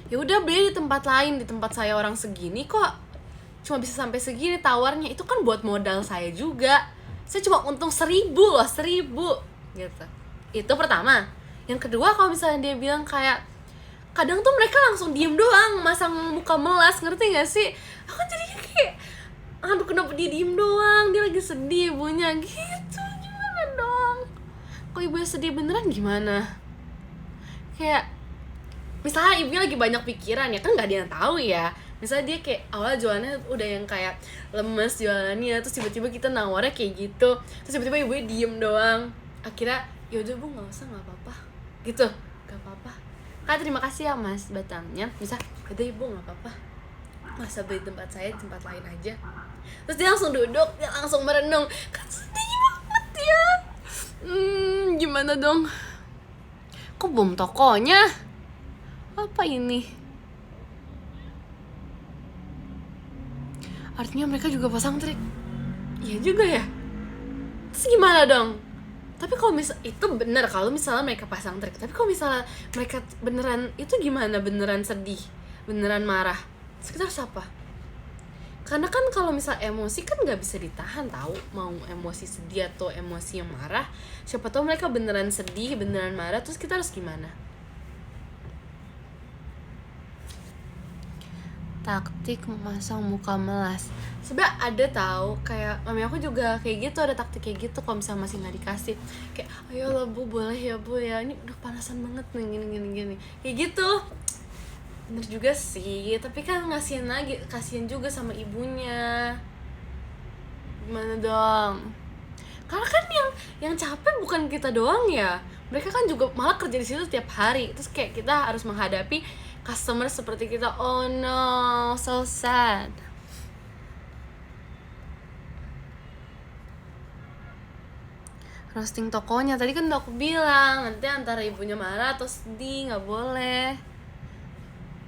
ya udah beli di tempat lain, di tempat saya orang segini kok cuma bisa sampai segini tawarnya, itu kan buat modal saya juga, saya cuma untung 1.000 loh, 1.000 gitu. Itu pertama. Yang kedua kalau misalnya dia bilang kayak kadang tuh mereka langsung diem doang, masang muka melas, ngerti gak sih? Aku jadinya kayak aduh kenapa dia diem doang, dia lagi sedih ibunya gitu, gimana dong? Kok ibunya sedih beneran gimana? Kayak misalnya ibunya lagi banyak pikiran ya kan, nggak ada yang tahu ya. Misalnya dia kayak awal jualannya udah yang kayak lemes jualannya, terus tiba-tiba kita nawarnya kayak gitu, terus tiba-tiba ibunya diem doang, akhirnya yaudah bu nggak usah, nggak apa-apa gitu, nggak apa-apa Kak, terima kasih ya mas batangnya, bisa udah ibu nggak apa-apa, masa beli tempat saya, tempat lain aja. Terus dia langsung duduk, dia langsung merenung, kan sedih banget ya. Gimana dong? Kok bom tokonya? Apa ini? Artinya mereka juga pasang trik. Iya juga ya. Terus gimana dong? Tapi kalau itu bener kalau misalnya mereka pasang trik. Tapi kalau misalnya mereka beneran itu gimana? Beneran sedih, beneran marah. Terus kita harus apa? Karena kan kalau misalnya emosi kan nggak bisa ditahan tahu, mau emosi sedih atau emosi yang marah. Siapa tahu mereka beneran sedih, beneran marah. Terus kita harus gimana? Taktik memasang muka melas. Sebenarnya ada tahu, kayak mami aku juga kayak gitu, ada taktik kayak gitu kalau misalnya masih nggak dikasih, kayak ayolah bu boleh ya bu ya, ini udah panasan banget nih gini kayak gitu. Bener juga sih, tapi kan kasihan juga sama ibunya. Gimana dong? Karena kan yang capek bukan kita doang ya, mereka kan juga malah kerja di situ tiap hari. Terus kayak kita harus menghadapi customer seperti kita. Oh no, so sad. Roasting tokonya tadi kan udah aku bilang, nanti antara ibunya marah atau sedih, nggak boleh.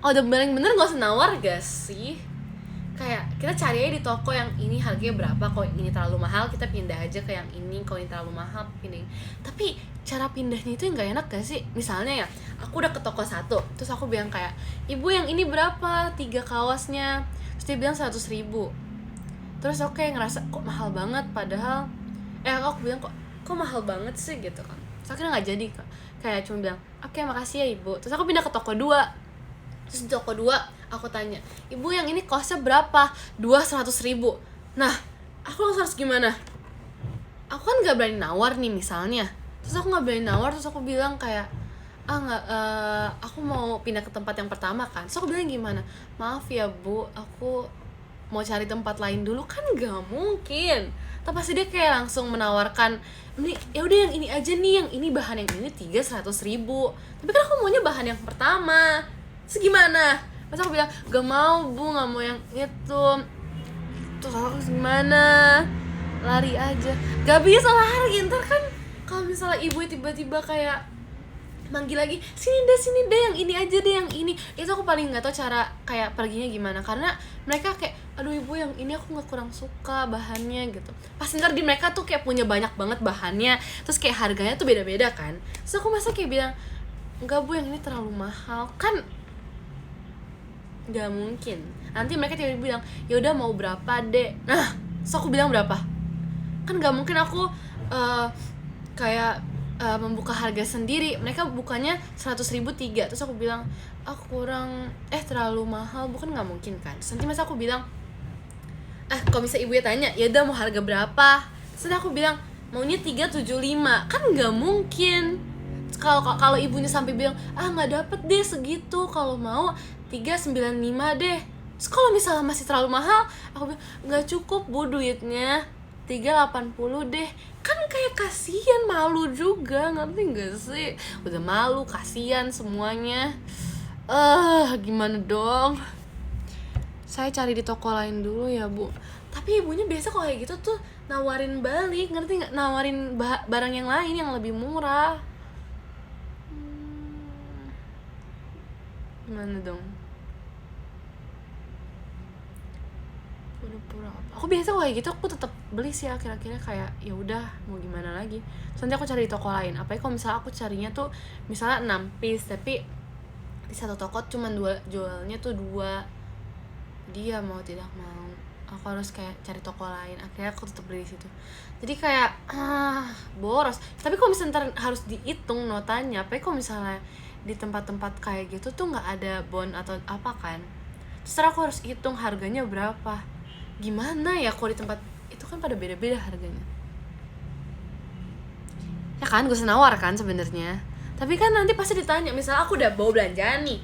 Oh udah bener nggak usah nawar gak sih? Kayak kita cari aja di toko yang ini harganya berapa, kalau ini terlalu mahal kita pindah aja ke yang ini, kalau ini terlalu mahal pindah. Tapi cara pindahnya itu yang nggak enak gak sih? Misalnya ya aku udah ke toko 1, terus aku bilang kayak ibu yang ini berapa 3 kawasnya, terus dia bilang 100.000. Terus aku kayak ngerasa kok mahal banget, padahal aku bilang kok mahal banget sih gitu kan. Terus akhirnya nggak jadi kak, kayak cuma bilang oke, makasih ya ibu. Terus aku pindah ke toko 2. Terus di toko 2 aku tanya, ibu yang ini kosnya berapa? 100.000. Nah aku langsung harus gimana? Aku kan gak berani nawar nih misalnya. Terus aku gak berani nawar, terus aku bilang kayak aku mau pindah ke tempat yang pertama kan. Terus aku bilang gimana? Maaf ya bu, aku mau cari tempat lain dulu. Kan gak mungkin. Tapi pasti dia kayak langsung menawarkan, ini ya udah yang ini aja nih, yang ini bahan yang ini 100.000. Tapi kan aku maunya bahan yang pertama. Terus gimana? Masa aku bilang gak mau bu, gak mau yang itu. Terus aku gimana? Lari aja. Gak bisa lari, ntar kan kalau misalnya ibu tiba-tiba kayak manggil lagi, sini deh yang ini aja deh, yang ini. Itu aku paling gak tahu cara kayak perginya gimana. Karena mereka kayak, aduh ibu yang ini aku gak kurang suka bahannya gitu. Pas ntar di mereka tuh kayak punya banyak banget bahannya, terus kayak harganya tuh beda-beda kan. Terus aku masa kayak bilang, enggak bu yang ini terlalu mahal. Kan gak mungkin. Nanti mereka tiba-tiba bilang, ya udah mau berapa deh. Nah, terus aku bilang berapa? Kan gak mungkin aku kayak membuka harga sendiri. Mereka bukanya 100.000 3. Terus aku bilang kurang, terlalu mahal, bukan gak mungkin kan. Terus nanti masa aku bilang kalau misalnya ibunya tanya, ya udah mau harga berapa? Terus aku bilang maunya 375. Kan gak mungkin. Kalau ibunya sampai bilang nggak dapet deh segitu, kalau mau 395 deh. Terus kalau misalnya masih terlalu mahal, aku bilang nggak cukup bu duitnya, 380 deh. Kan kayak kasihan, malu juga, ngerti gak sih? Udah malu, kasihan semuanya. Gimana dong? Saya cari di toko lain dulu ya Bu. Tapi ibunya biasa kalau kayak gitu tuh nawarin balik, ngerti gak? Nawarin barang yang lain yang lebih murah. Gimana dong? Pura-pura apa? Aku biasa kalau kayak gitu aku tetap beli sih akhir-akhirnya, kayak ya udah mau gimana lagi. Terus nanti aku cari di toko lain. Apalagi kalau misalnya aku carinya tuh misalnya 6 piece tapi di satu toko cuma jualnya tuh 2. Dia mau tidak mau aku harus kayak cari toko lain. Akhirnya aku tetap beli di situ. Jadi kayak boros. Tapi kalau misalnya harus dihitung notanya, apalagi kalau misalnya di tempat-tempat kayak gitu tuh nggak ada bon atau apa kan, terus aku harus hitung harganya berapa. Gimana ya kalau di tempat itu kan pada beda-beda harganya ya kan, gue senawar kan sebenarnya. Tapi kan nanti pasti ditanya, misalnya aku udah bawa belanjaan nih,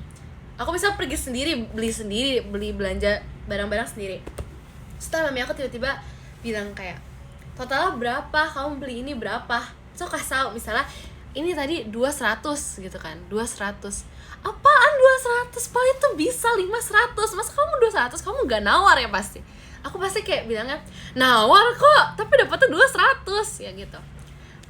aku bisa pergi sendiri, beli belanja barang-barang sendiri. Setelah mami aku tiba-tiba bilang kayak, totalnya berapa, kamu beli ini berapa, so kasih tau misalnya ini tadi 200 gitu kan, 200. Apaan 200? Paling tuh bisa 500. Masa kamu 200? Kamu gak nawar ya pasti. Aku pasti kayak bilangnya, nawar kok, tapi dapetnya 200 ya gitu.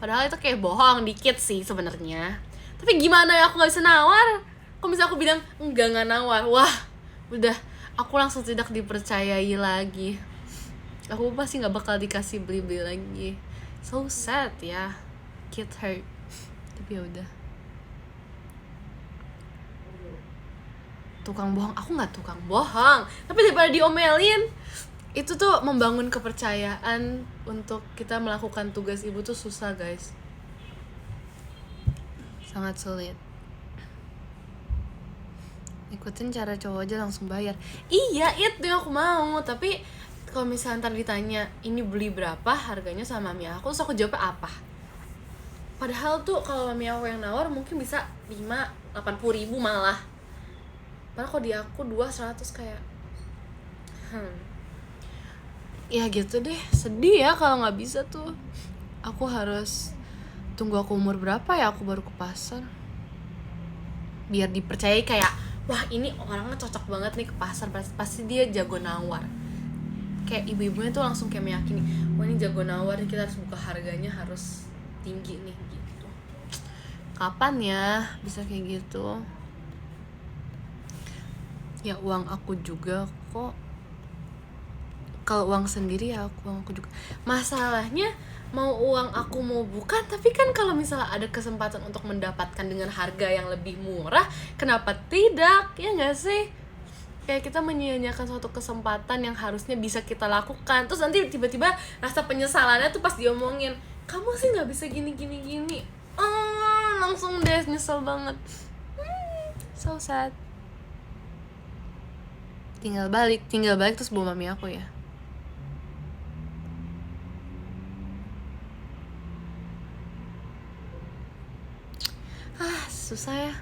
Padahal itu kayak bohong dikit sih sebenarnya. Tapi gimana ya, aku gak bisa nawar. Kalau misalnya aku bilang enggak nawar, wah udah aku langsung tidak dipercayai lagi. Aku pasti gak bakal dikasih beli-beli lagi. So sad ya, kid hurt. Tapi ya udah. Tukang bohong, aku nggak tukang bohong. Tapi daripada diomelin, itu tuh membangun kepercayaan untuk kita melakukan tugas ibu tuh susah guys, sangat sulit. Ikutin cara cowok aja langsung bayar. Iya itu yang aku mau. Tapi kalau misalnya ntar ditanya ini beli berapa harganya sama mami aku, terus aku jawabnya apa? Padahal tuh kalau mami aku yang nawar mungkin bisa 5-80 ribu malah. Padahal kalau di aku 200 kayak ya gitu deh. Sedih ya kalau gak bisa tuh. Aku harus tunggu aku umur berapa ya aku baru ke pasar, biar dipercayai kayak, wah ini orangnya cocok banget nih ke pasar, pasti dia jago nawar. Kayak ibu-ibunya tuh langsung kayak meyakini, wah ini jago nawar, kita harus buka harganya harus tinggi nih gitu. Kapan ya bisa kayak gitu? Ya uang aku juga kok. Kalau uang sendiri ya uang aku juga. Masalahnya mau uang aku mau bukan, tapi kan kalau misalnya ada kesempatan untuk mendapatkan dengan harga yang lebih murah, kenapa tidak? Ya nggak sih? Kayak kita menyia-nyiakan suatu kesempatan yang harusnya bisa kita lakukan. Terus nanti tiba-tiba rasa penyesalannya tuh pas diomongin, kamu sih nggak bisa gini. Langsung deh nyesel banget. So sad. Tinggal balik terus bawa mami aku ya. Susah ya.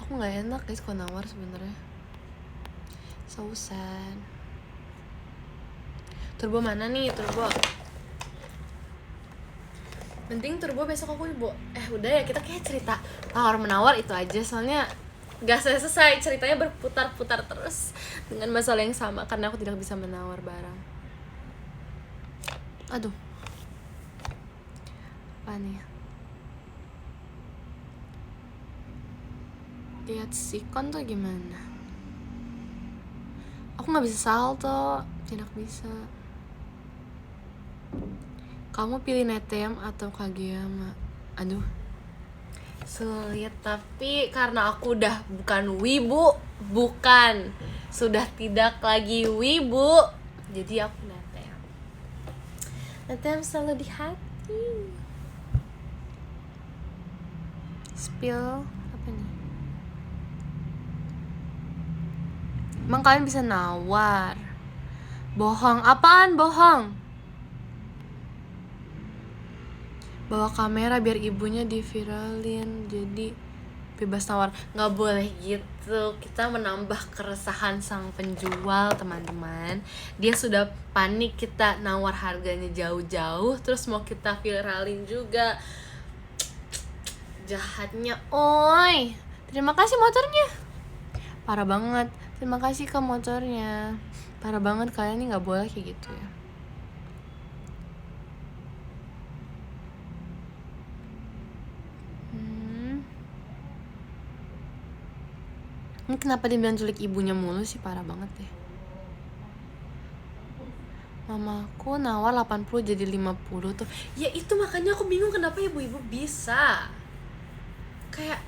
Aku nggak enak guys kalau nawar sebenarnya. So sad. Turbo mana nih turbo? Penting turbo besok aku ibu. Udah ya, kita kayak cerita tawar menawar itu aja, soalnya gak selesai ceritanya, berputar-putar terus dengan masalah yang sama karena aku tidak bisa menawar barang. Aduh, apa nih? Lihat sikon tuh gimana? Aku nggak bisa salto, tidak bisa. Kamu pilih NTM atau Kageyama? Aduh, sulit. Tapi karena aku udah sudah tidak lagi wibu, jadi aku NTM. NTM selalu di hati. Spill apa nih? Emang kalian bisa nawar? Bohong, apaan bohong? Bawa kamera biar ibunya diviralin, jadi bebas nawar, nggak boleh gitu. Kita menambah keresahan sang penjual, teman-teman. Dia sudah panik kita nawar harganya jauh-jauh, terus mau kita viralin juga. Jahatnya, oi. Terima kasih motornya. Parah banget. Terima kasih ke motornya. Parah banget, kalian nih nggak boleh kayak gitu ya. Ini kenapa dia bilang culik ibunya mulu sih, parah banget deh. Mamaku nawar 80 jadi 50 tuh. Ya itu makanya aku bingung kenapa ibu-ibu bisa. Kayak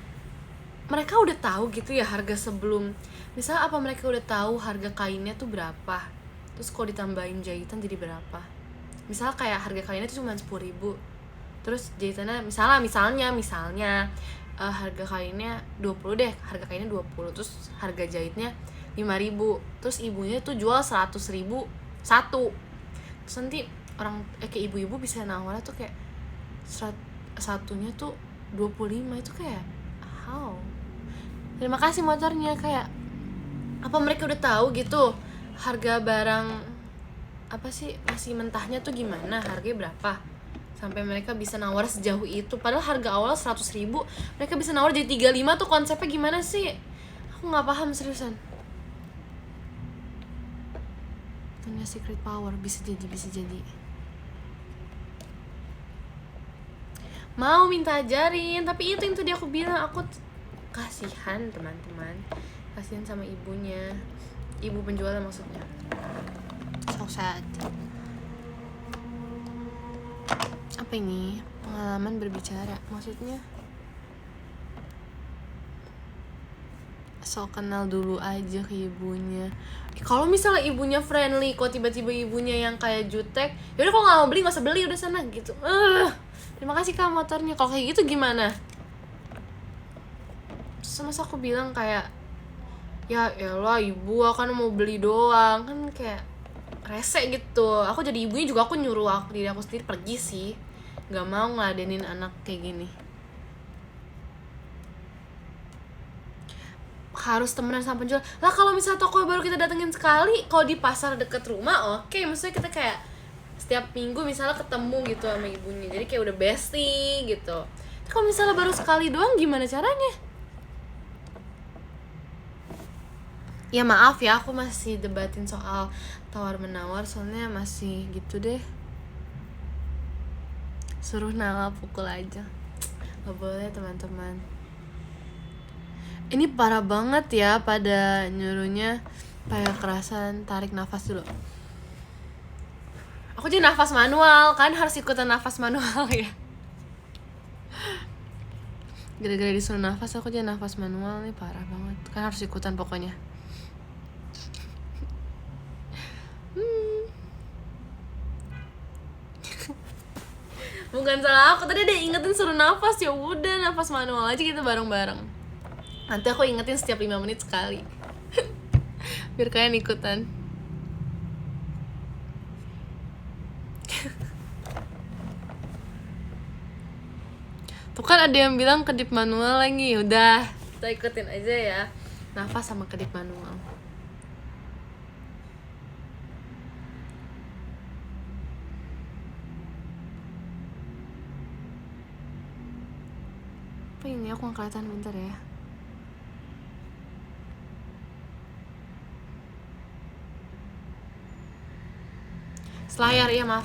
mereka udah tahu gitu ya harga sebelum. Misal apa mereka udah tahu harga kainnya tuh berapa. Terus kalau ditambahin jahitan jadi berapa. Misal kayak harga kainnya tuh cuma 10.000. Terus jahitannya misalnya harga kainnya 20 deh, harga kainnya 20, terus harga jahitnya 5.000, terus ibunya tuh jual 100.000 satu. Terus nanti orang kayak ibu-ibu bisa nawarnya tuh kayak satunya tuh 25, itu kayak how? Terima kasih motornya. Kayak apa mereka udah tahu gitu harga barang apa sih masih mentahnya tuh gimana, harganya berapa, sampai mereka bisa nawar sejauh itu. Padahal harga awal 100.000, mereka bisa nawar jadi 35 tuh konsepnya gimana sih? Aku nggak paham seriusan. Punya secret power, bisa jadi. Mau minta ajarin, tapi itu yang tadi aku bilang, aku kasihan teman-teman, kasihan sama ibunya, ibu penjualnya maksudnya. So sad. Apa ini? Pengalaman berbicara, maksudnya so kenal dulu aja ke ibunya. Kalau misalnya ibunya friendly, kok tiba-tiba ibunya yang kayak jutek, yaudah kalau nggak mau beli nggak usah beli, udah sana gitu. Terima kasih Kak motornya. Kalau kayak gitu gimana? Terus masa aku bilang kayak, ya elah ibu akan mau beli doang, kan kayak rese gitu. Aku jadi ibunya juga aku nyuruh diri aku sendiri pergi sih, nggak mau ngeladenin anak kayak gini. Harus temenan sama penjual lah. Kalau misalnya toko baru kita datengin sekali, kalau di pasar deket rumah oke, maksudnya kita kayak setiap minggu misalnya ketemu gitu sama ibunya, jadi kayak udah bestie gitu. Tapi kalau misalnya baru sekali doang gimana caranya? Ya maaf ya, aku masih debatin soal tawar menawar, soalnya masih gitu deh. Suruh Nala pukul aja, gak boleh teman-teman. Ini parah banget ya pada nyuruhnya kayak kerasan. Tarik nafas dulu. Aku jadi nafas manual, kan harus ikutan nafas manual ya. Gara-gara disuruh nafas aku jadi nafas manual, nih parah banget. Kan harus ikutan pokoknya. Bukan salah aku, tadi dia ingetin suruh nafas, ya udah nafas manual aja kita bareng-bareng. Nanti aku ingetin setiap 5 menit sekali. Biar kalian ikutan. Tuh kan ada yang bilang kedip manual lagi. Udah, kita ikutin aja ya. Nafas sama kedip manual. Apa ini? Aku nggak kelihatan, bentar ya. Selayar, iya maaf.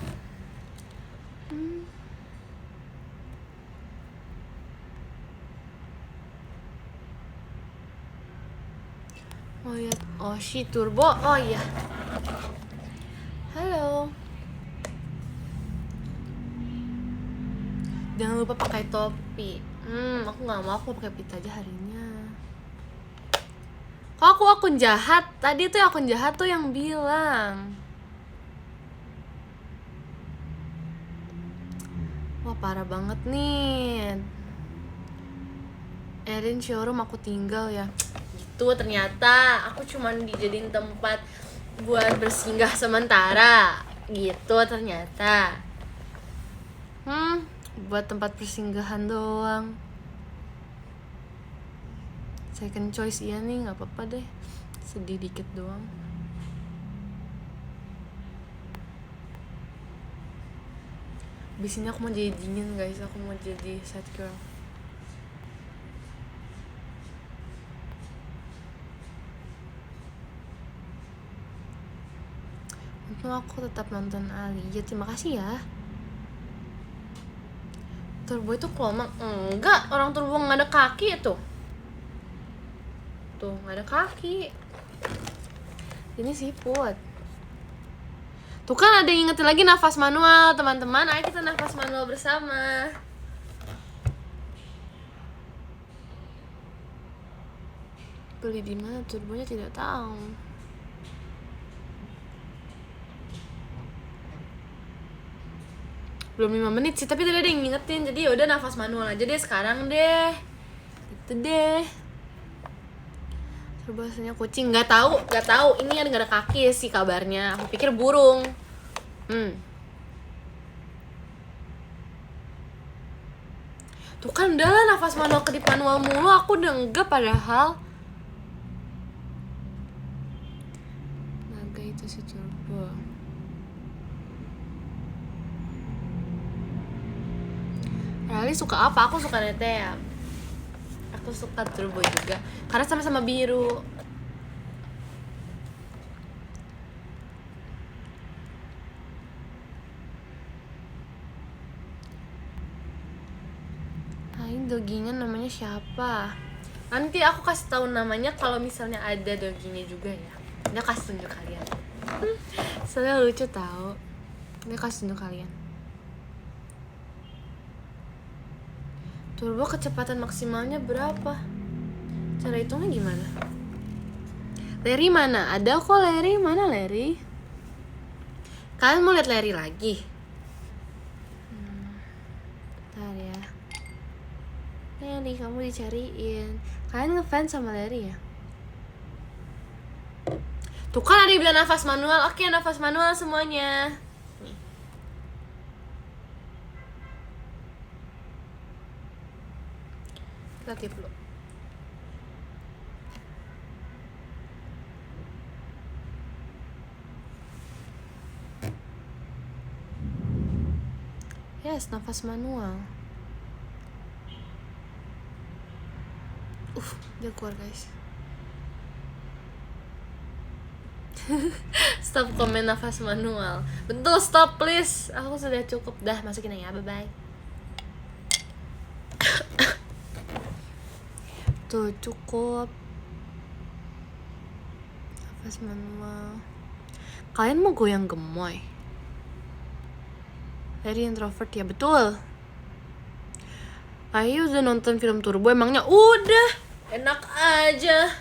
Mau lihat Oshi Turbo. Oh iya. Halo. Jangan lupa pakai topi. Aku nggak mau, aku pakai pita aja harinya. Kok aku akun jahat? Tadi tuh akun jahat tuh yang bilang. Wah parah banget nih. Erin showroom aku tinggal ya. Gitu ternyata aku cuman dijadiin tempat buat bersinggah sementara. Gitu ternyata. Buat tempat persinggahan doang. Second choice iya nih, nggak apa-apa deh, sedih dikit doang. Abis ini aku mau jadi dingin guys, aku mau jadi sad girl. Untung aku tetap nonton Ali. Ya terima kasih ya. Turbo itu kelomang? Enggak, orang turbo nggak ada kaki itu. Tuh nggak ada kaki. Ini siput. Tuh kan ada yang ingetin lagi nafas manual, teman-teman. Ayo kita nafas manual bersama. Beli di mana turbonya tidak tahu. Belum 5 menit sih, tapi tadi ada yang ngingetin. Jadi yaudah nafas manual aja deh sekarang deh. Itu deh. Bahasanya kucing, nggak tahu ini ada nggak ada kaki sih kabarnya, aku pikir burung. Tuh kan udah lah, nafas manual kedip manual mulu, aku udah enggak padahal. Naga itu si turbo. Rally suka apa? Aku suka NTM. Aku suka turbo juga karena sama-sama biru. Nah, ini doginya namanya siapa? Nanti aku kasih tahu namanya kalau misalnya ada doginya juga ya. Dia kasih tunjuk kalian. Soalnya lucu tahu. Dia kasih tunjuk kalian. Turbo kecepatan maksimalnya berapa? Cara hitungnya gimana? Larry mana? Ada kok Larry. Mana Larry? Kalian mau lihat Larry lagi? Bentar ya. Larry, kamu dicariin. Kalian ngefans sama Larry ya? Tuh kan ada yang bilang nafas manual. Oke, nafas manual semuanya. Nih. Kita tip dulu. Yes, nafas manual. Dia keluar guys. Stop komen nafas manual. Betul, stop please. Aku sudah cukup. Dah, masukin aja, bye-bye. Tuh, cukup. Nafas manual. Kalian mau goyang gemoy? Very introvert ya, betul. Ayo udah nonton film Turbo, emangnya udah. Enak aja.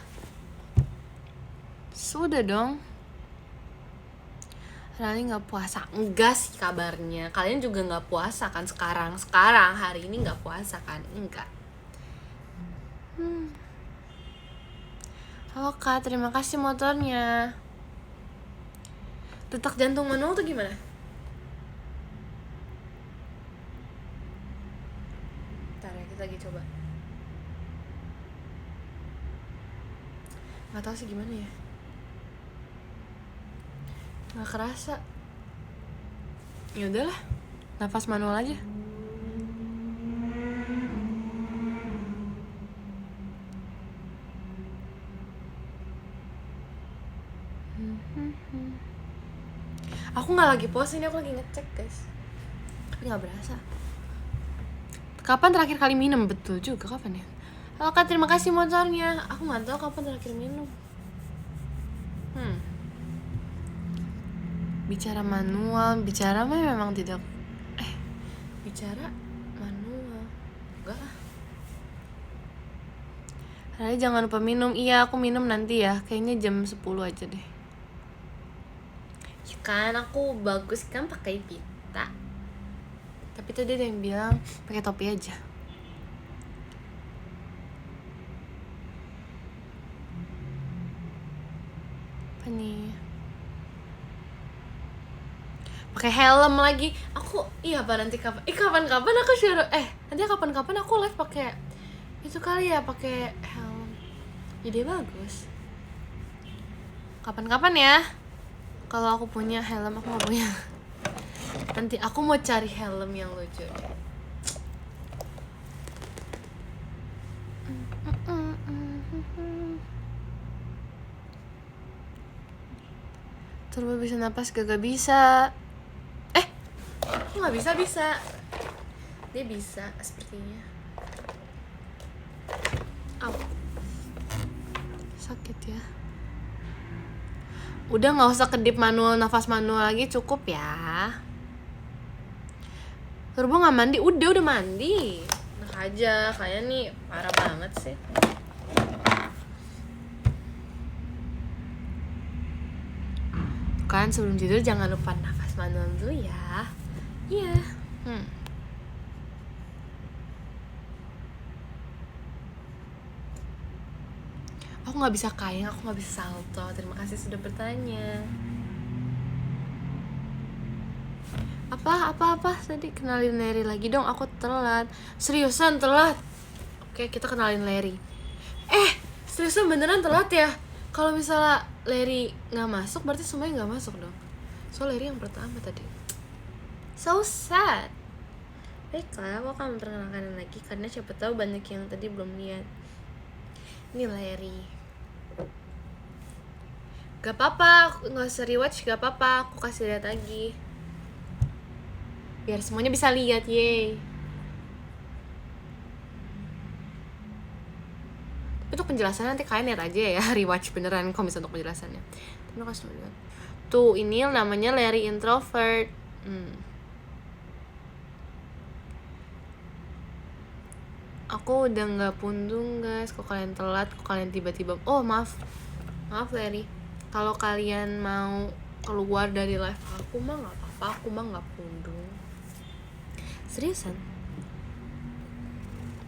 Sudah dong. Rani nggak puasa? Enggak sih kabarnya. Kalian juga nggak puasa kan sekarang? Sekarang hari ini nggak puasa kan? Enggak. Halo Kak, terima kasih motornya. Detak jantung manual tuh gimana? Bentar ya, kita lagi coba. Nggak tahu sih gimana ya. Nggak kerasa. Ya udahlah, nafas manual aja. Aku nggak lagi pause ini, aku lagi ngecek guys. Tapi nggak berasa. Kapan terakhir kali minum? Betul juga, kapan ya? Halo Kak, terima kasih motornya. Aku nggak tahu kapan terakhir minum. Bicara manual, bicara mah memang tidak. Bicara manual, enggak. Rani jangan lupa minum. Iya, aku minum nanti ya. Kayaknya jam 10 aja deh. Ya kan aku bagus kan pakai pita. Tapi tadi ada yang bilang pakai topi aja. Apa nih? Pakai helm lagi. Aku apa nanti kapan-kapan aku share nanti kapan-kapan aku live pakai itu kali ya, pakai helm. ide bagus. Kapan-kapan ya kalau aku punya helm, aku gak punya. Nanti aku mau cari helm yang lucu. Turbo bisa napas, gak bisa. Aku gak bisa. Dia bisa sepertinya. Sakit ya. Udah gak usah kedip manual, nafas manual lagi, cukup ya. Turbo gak mandi? Udah mandi. Enak aja, kayaknya nih parah banget sih. Kan sebelum tidur jangan lupa nafas manual dulu ya. Iya. Aku gak bisa kayang, aku gak bisa salto. Terima kasih sudah bertanya. Apa tadi? Kenalin Larry lagi dong, aku telat. Seriusan telat? Oke, kita kenalin Larry. Seriusan beneran telat ya? Kalau misalnya Larry gak masuk, berarti semuanya gak masuk dong. So Larry yang pertama tadi. So sad. Baiklah, aku akan memperkenalkan lagi karena siapa tahu banyak yang tadi belum lihat. Ini Larry. Gak apa-apa, gak usah rewatch, gak apa-apa. Aku kasih lihat lagi biar semuanya bisa lihat, yeay. Untuk penjelasannya nanti kalian lihat aja ya, rewatch beneran kalau misalnya untuk penjelasannya. Terima kasih lihat. Tuh, ini namanya Larry Introvert. Aku udah nggak pundung guys, kok kalian telat, kok kalian tiba-tiba. Oh maaf Larry. Kalau kalian mau keluar dari live aku mah nggak apa-apa, aku mah nggak pundung. Seriusan.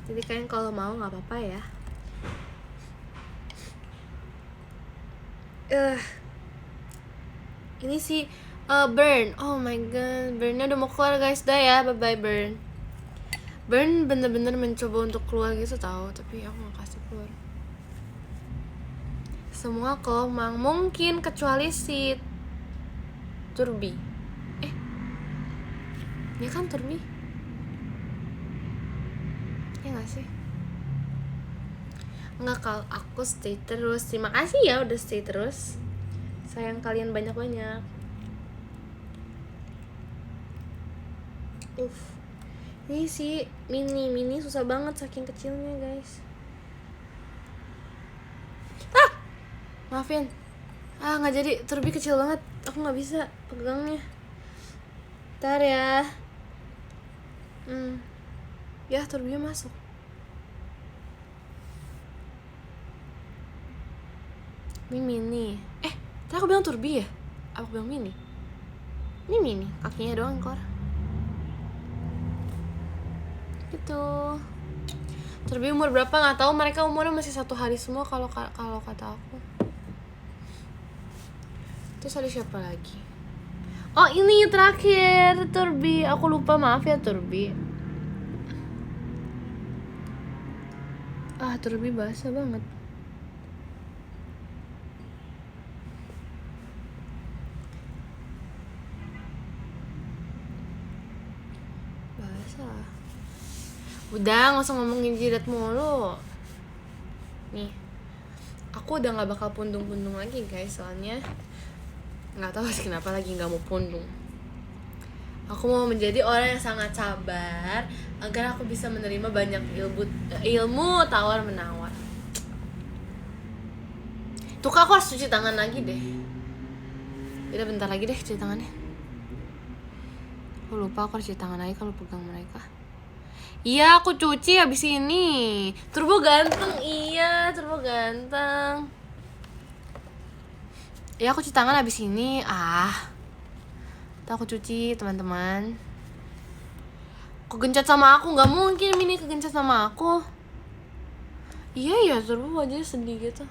Jadi kalian kalau mau nggak apa-apa ya. Ini sih Burn. Oh my god, Burnnya udah mau keluar guys. Dah ya, bye bye Burn. Burn bener-bener mencoba untuk keluar gitu tahu, tapi aku gak kasih keluar. Semua komang mungkin kecuali si Turbi. Ya kan Turbi? Ya gak sih? Enggak, kalau aku stay terus. Terima kasih ya udah stay terus. Sayang kalian banyak-banyak. Ini sih mini susah banget saking kecilnya guys. Maafin. Nggak jadi, Turbi kecil banget. Aku nggak bisa pegangnya. Ntar ya. Ya Turbinya masuk. Ini mini. Tadi aku bilang Turbi ya? Aku bilang mini. Ini mini, kakinya doang keluar. Gitu. Turbi umur berapa nggak tahu, mereka umurnya masih 1 hari semua kalau kata aku. Terus ada siapa lagi? Oh ini terakhir Turbi, aku lupa, maaf ya Turbi. Turbi basah banget. Basah. Udah, gak usah ngomongin jidat mulu. Nih, aku udah gak bakal pundung-pundung lagi guys, soalnya gak tahu sih kenapa lagi gak mau pundung. Aku mau menjadi orang yang sangat sabar agar aku bisa menerima banyak ilmu tawar menawar. Tuh kak, aku harus cuci tangan lagi deh. Udah bentar lagi deh cuci tangannya. Aku lupa aku harus cuci tangan lagi kalau pegang mereka. Iya, aku cuci habis ini. Turbo ganteng, iya, Turbo ganteng. Ya, aku cuci tangan habis ini. Tuh aku cuci, teman-teman. Kegencet sama aku, nggak mungkin Mini kegencet sama aku. Iya ya, Turbo wajahnya sedih gitu.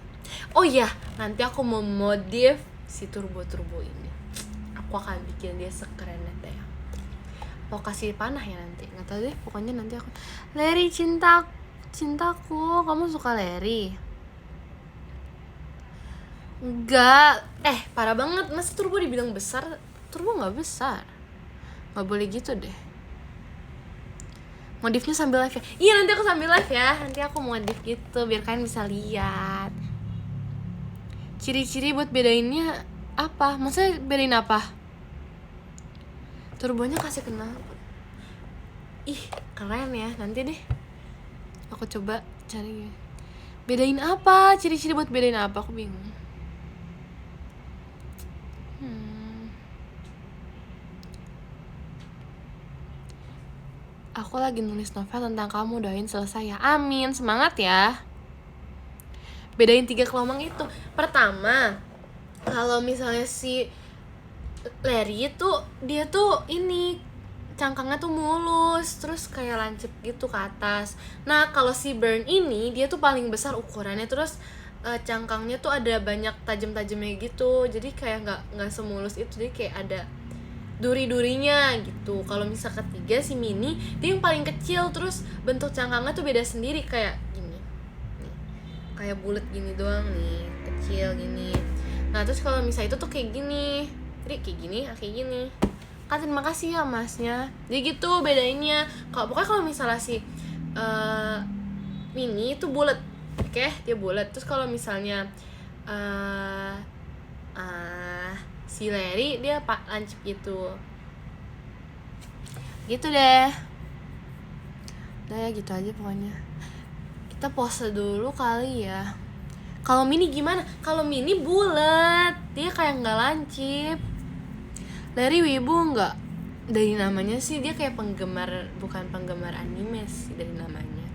Oh iya, nanti aku mau modif si Turbo ini. Aku akan bikin dia sekeren deh. Mau kasih panah ya nanti, nggak tahu deh, pokoknya nanti aku. Larry cintaku, kamu suka Larry? Enggak, parah banget. Masa turbo dibilang besar? Turbo nggak besar. Nggak boleh gitu deh. Modifnya sambil live ya? Iya, nanti aku sambil live ya. Nanti aku modif gitu biar kalian bisa lihat. Ciri-ciri buat bedainnya apa? Maksudnya bedain apa? Turbonya kasih kenal. Ih, keren ya. Nanti deh aku coba cari. Bedain apa? Ciri-ciri buat bedain apa? Aku bingung. Aku lagi nulis novel tentang kamu, doain selesai ya. Amin, semangat ya. Bedain 3 kelompok itu. Pertama, kalau misalnya si Larry tuh, dia tuh ini cangkangnya tuh mulus, terus kayak lancip gitu ke atas. Nah, kalau si Burn ini, dia tuh paling besar ukurannya, terus cangkangnya tuh ada banyak tajam-tajamnya gitu. Jadi kayak nggak semulus itu, jadi kayak ada duri-durinya gitu. Kalau misal ketiga si Mini, dia yang paling kecil, terus bentuk cangkangnya tuh beda sendiri, kayak gini nih, kayak bulat gini doang nih, kecil gini. Nah terus kalau misal itu tuh kayak gini, jadi kayak gini, kayak gini kan. Terima kasih ya masnya. Jadi gitu bedainnya. Pokoknya kalau misalnya si Mini itu bulat, oke, dia bulat. Terus kalau misalnya si Larry dia lancip gitu deh. Udah ya gitu aja pokoknya. Kita pose dulu kali ya. Kalau Mini gimana? Kalau Mini bulat, dia kayak nggak lancip. Larry wibu nggak? Dari namanya sih dia kayak penggemar, bukan penggemar anime sih dari namanya.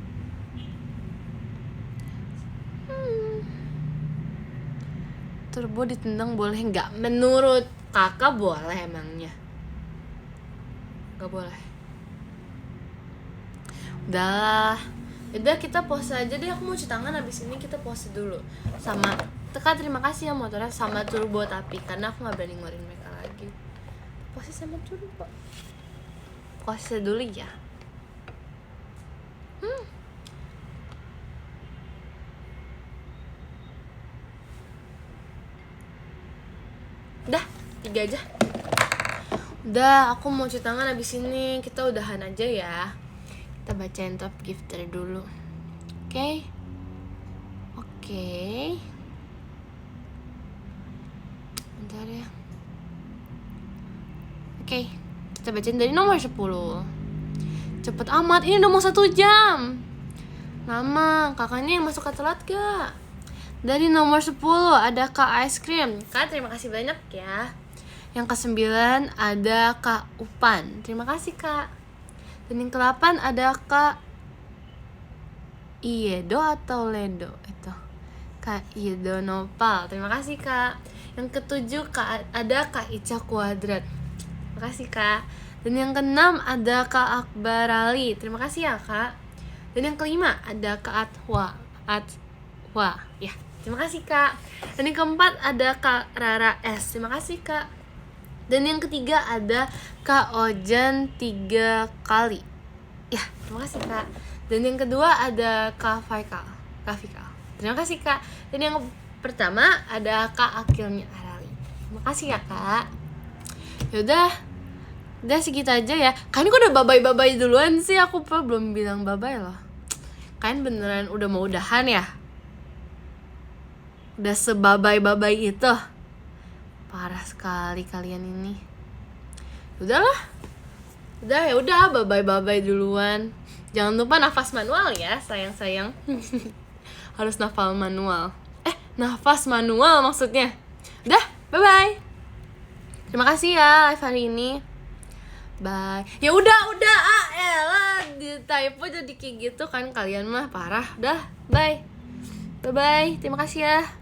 Turbo ditendang boleh nggak? Menurut kakak boleh emangnya? Nggak boleh. Udah kita pose aja deh. Aku mau cuci tangan, abis ini kita pose dulu sama Teka. Terima kasih ya motornya sama Turbo, tapi karena aku nggak berani ngeluarin mereka lagi. Pose sama Turbo. Pose dulu ya. Udah 3 aja. Udah, aku mau cuci tangan abis ini. Kita udahan aja ya. Kita bacain top gifter dulu. Oke. Bentar ya. Oke, kita bacain dari nomor 10. Cepet amat, ini udah mau 1 jam. Lama, kakaknya yang masuk ke telat gak? Dari nomor 10 ada Kak Ice Cream. Kak, terima kasih banyak ya. Yang ke-9 ada Kak Upan. Terima kasih Kak. Dan yang ke-8 ada Kak Iedo atau Ledo itu. Kak Iedo Nopal. Terima kasih Kak. Yang ke-7 ada Kak Ica Kuadrat. Terima kasih Kak. Dan yang ke-6 ada Kak Akbar Ali. Terima kasih ya Kak. Dan yang ke-5 ada Kak Atwa. Ya, terima kasih Kak. Dan yang ke-4 ada Kak Rara S. Terima kasih Kak. Dan yang ketiga ada Kak Ojan 3 kali. Ya, terima kasih Kak. Dan yang kedua ada Kak Faikal. Terima kasih Kak. Dan yang pertama ada Kak Akilnya Arali. Terima kasih ya Kak. Yaudah, udah segitu aja ya. Kalian kok udah bye-bye duluan sih? Aku belum bilang bye-bye loh. Kalian beneran udah mau udahan ya? Udah sebabai-babai itu. Parah sekali kalian ini. Udahlah. Udah ya udah, bye-bye duluan. Jangan lupa nafas manual ya, sayang-sayang. Harus nafas manual. Nafas manual maksudnya. Udah, bye-bye. Terima kasih ya live hari ini. Bye. Ya udah, elah, di typo jadi kayak gitu kan kalian mah, parah. Udah, bye. Bye-bye. Terima kasih ya.